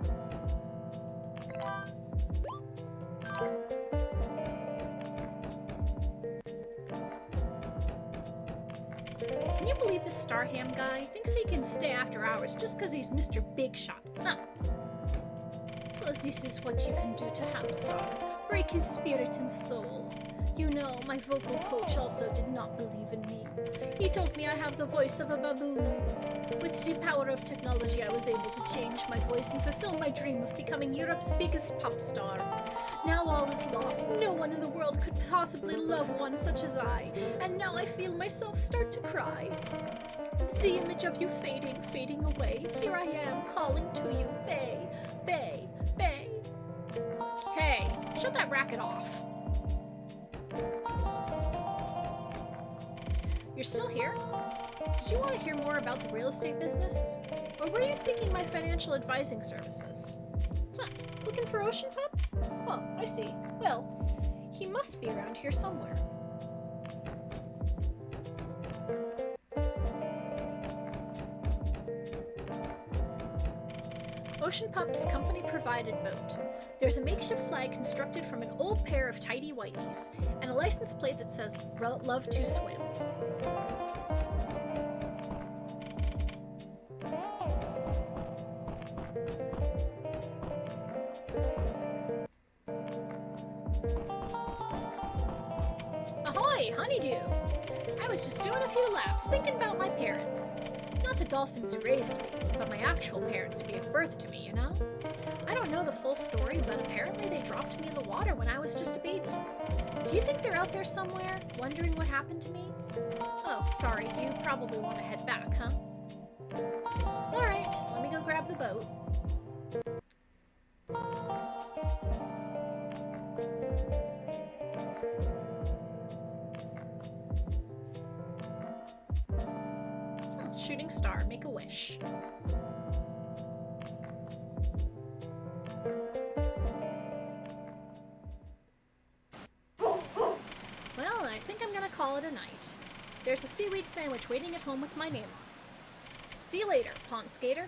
Can you believe this Starham guy thinks he can stay after hours just because he's Mr. Big Shot? Huh. So this is what you can do to Hamstar. Break his spirit and soul. You know, my vocal coach also did not believe in me. He told me I have the voice of a baboon. With the power of technology, I was able to change my voice and fulfill my dream of becoming Europe's biggest pop star. Now all is lost. No one in the world could possibly love one such as I. And now I feel myself start to cry. The image of you fading away. Here I am calling to you, Bay, Bay, Bay. Hey, shut that racket off. You're still here? Did you want to hear more about the real estate business? Or were you seeking my financial advising services? Huh, looking for Ocean Pup? Oh, I see. Well, he must be around here somewhere. Ocean Pup's company-provided boat. There's a makeshift flag constructed from an old pair of tidy whiteys, and a license plate that says, "Love to swim." Ahoy, honeydew! I was just doing a few laps, thinking about my parents. Not the dolphins who raised me, but my actual parents who gave birth to me, you know? I don't know the full story, but apparently they dropped me in the water when I was just a baby. Do you think they're out there somewhere, wondering what happened to me? Oh, sorry, you probably want to head back, huh? Alright, let me go grab the boat. Shooting star, make a wish. Well, I think I'm gonna call it a night. There's a seaweed sandwich waiting at home with my name on. See you later, pond skater.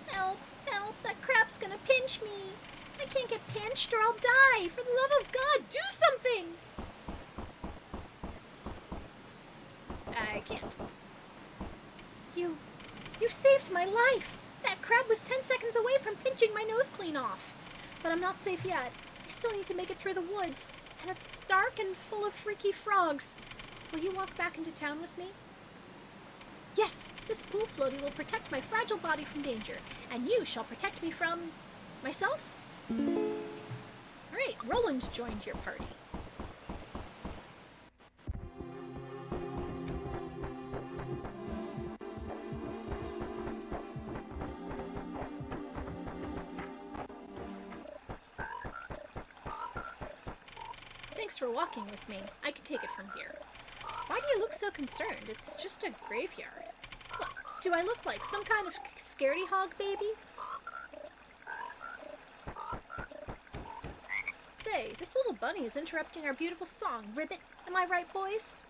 Help, help, that crab's gonna pinch me. I can't get pinched or I'll die. For the love of God, do something! I can't. You saved my life! That crab was 10 seconds away from pinching my nose clean off. But I'm not safe yet. I still need to make it through the woods, and it's dark and full of freaky frogs. Will you walk back into town with me? Yes, this pool floaty will protect my fragile body from danger, and you shall protect me from... myself? Alright, Roland joined your party. Thanks for walking with me. I can take it from here. Why do you look so concerned? It's just a graveyard. What, do I look like some kind of scaredy hog baby? Say, this little bunny is interrupting our beautiful song, Ribbit. Am I right, boys?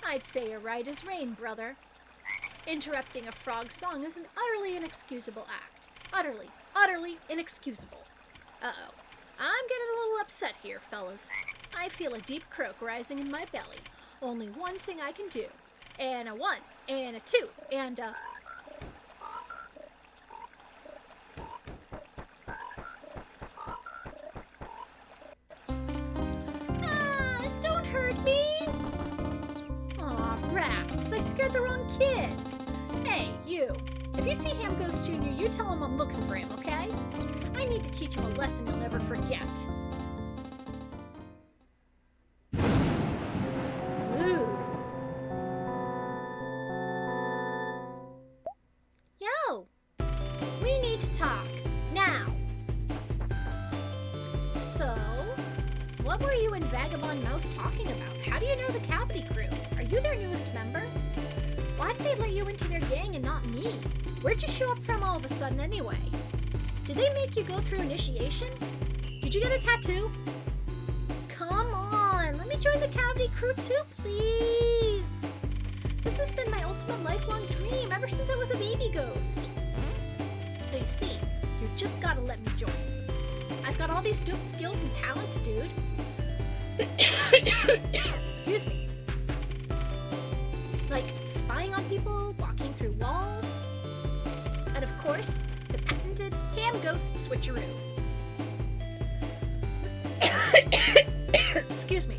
I'd say you're right as rain, brother. Interrupting a frog song is an utterly inexcusable act. Utterly inexcusable. Uh-oh. I'm getting a little upset here, fellas. I feel a deep croak rising in my belly. Only one thing I can do. And a 1, and a 2, and a... Don't hurt me! Aw, rats, I scared the wrong kid. Hey, you. If you see Ham Ghost Jr., you tell him I'm looking for him, okay? I need to teach him a lesson he'll never forget. Ooh. Yo! We need to talk. Now! So, what were you and Vagabond Mouse talking about? How do you know the Cavity Crew? Are you their newest member? Why did they let you into their gang and not me? Where'd you show up from all of a sudden anyway? Did they make you go through initiation? Did you get a tattoo? Come on, let me join the Cavity Crew too, please. This has been my ultimate lifelong dream ever since I was a baby ghost. So you see, you just gotta let me join. I've got all these dope skills and talents, dude. Excuse me. Like spying on people, walking through walls, and of course, the patented Ham Ghost switcheroo. Excuse me.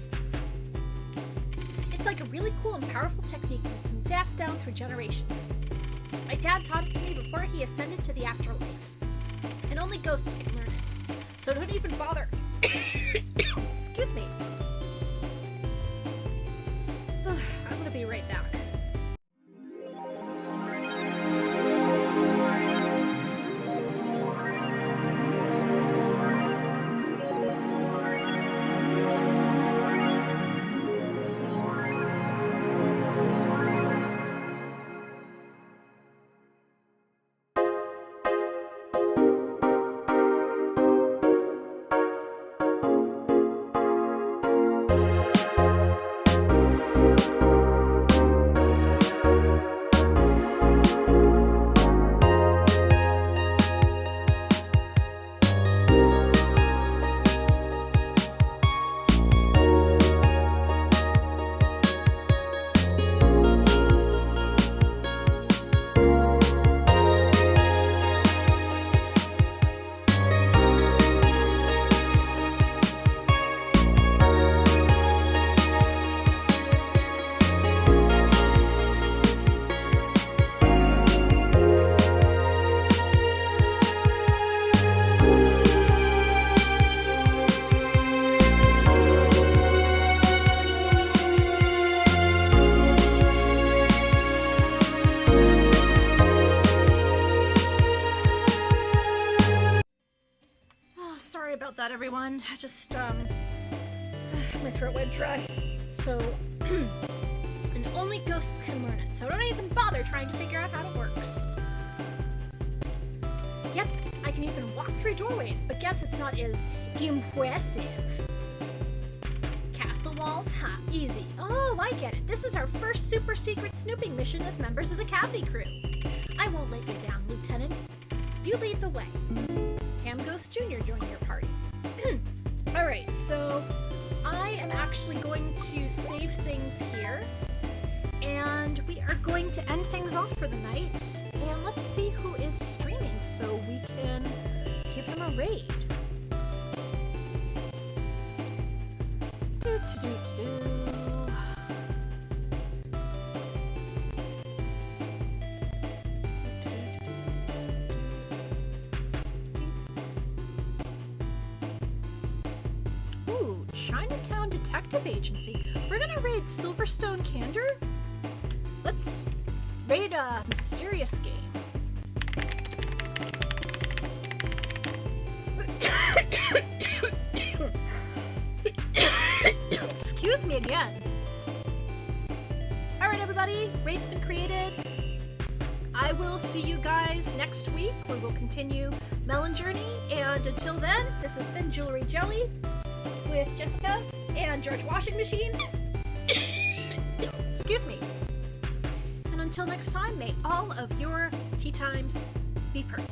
It's like a really cool and powerful technique that's been passed down through generations. My dad taught it to me before he ascended to the afterlife. And only ghosts can learn it. So don't even bother. Excuse me. I'm gonna be right back. Sorry about that, everyone. I just, my throat went dry. So, and only ghosts can learn it, so don't even bother trying to figure out how it works. Yep, I I can even walk through doorways, but guess it's not as impressive. Castle walls? Ha, easy. Oh, I get it. This is our first super secret snooping mission as members of the Cavity crew. I won't let you down, Lieutenant. You lead the way. Ham Ghost Jr. join your party. Alright, so I am actually going to save things here. And we are going to end things off for the night. And let's see who is streaming so we can give them a raid. Ooh, Chinatown Detective Agency. We're gonna raid Silverstone Candor? Let's raid a mysterious game. Excuse me again. Alright everybody, raid's been created. I will see you guys next week where we'll continue Melon Journey. And until then, this has been Jewelry Jelly with Jessica and George Washing Machine. Excuse me. And until next time, may all of your tea times be perfect.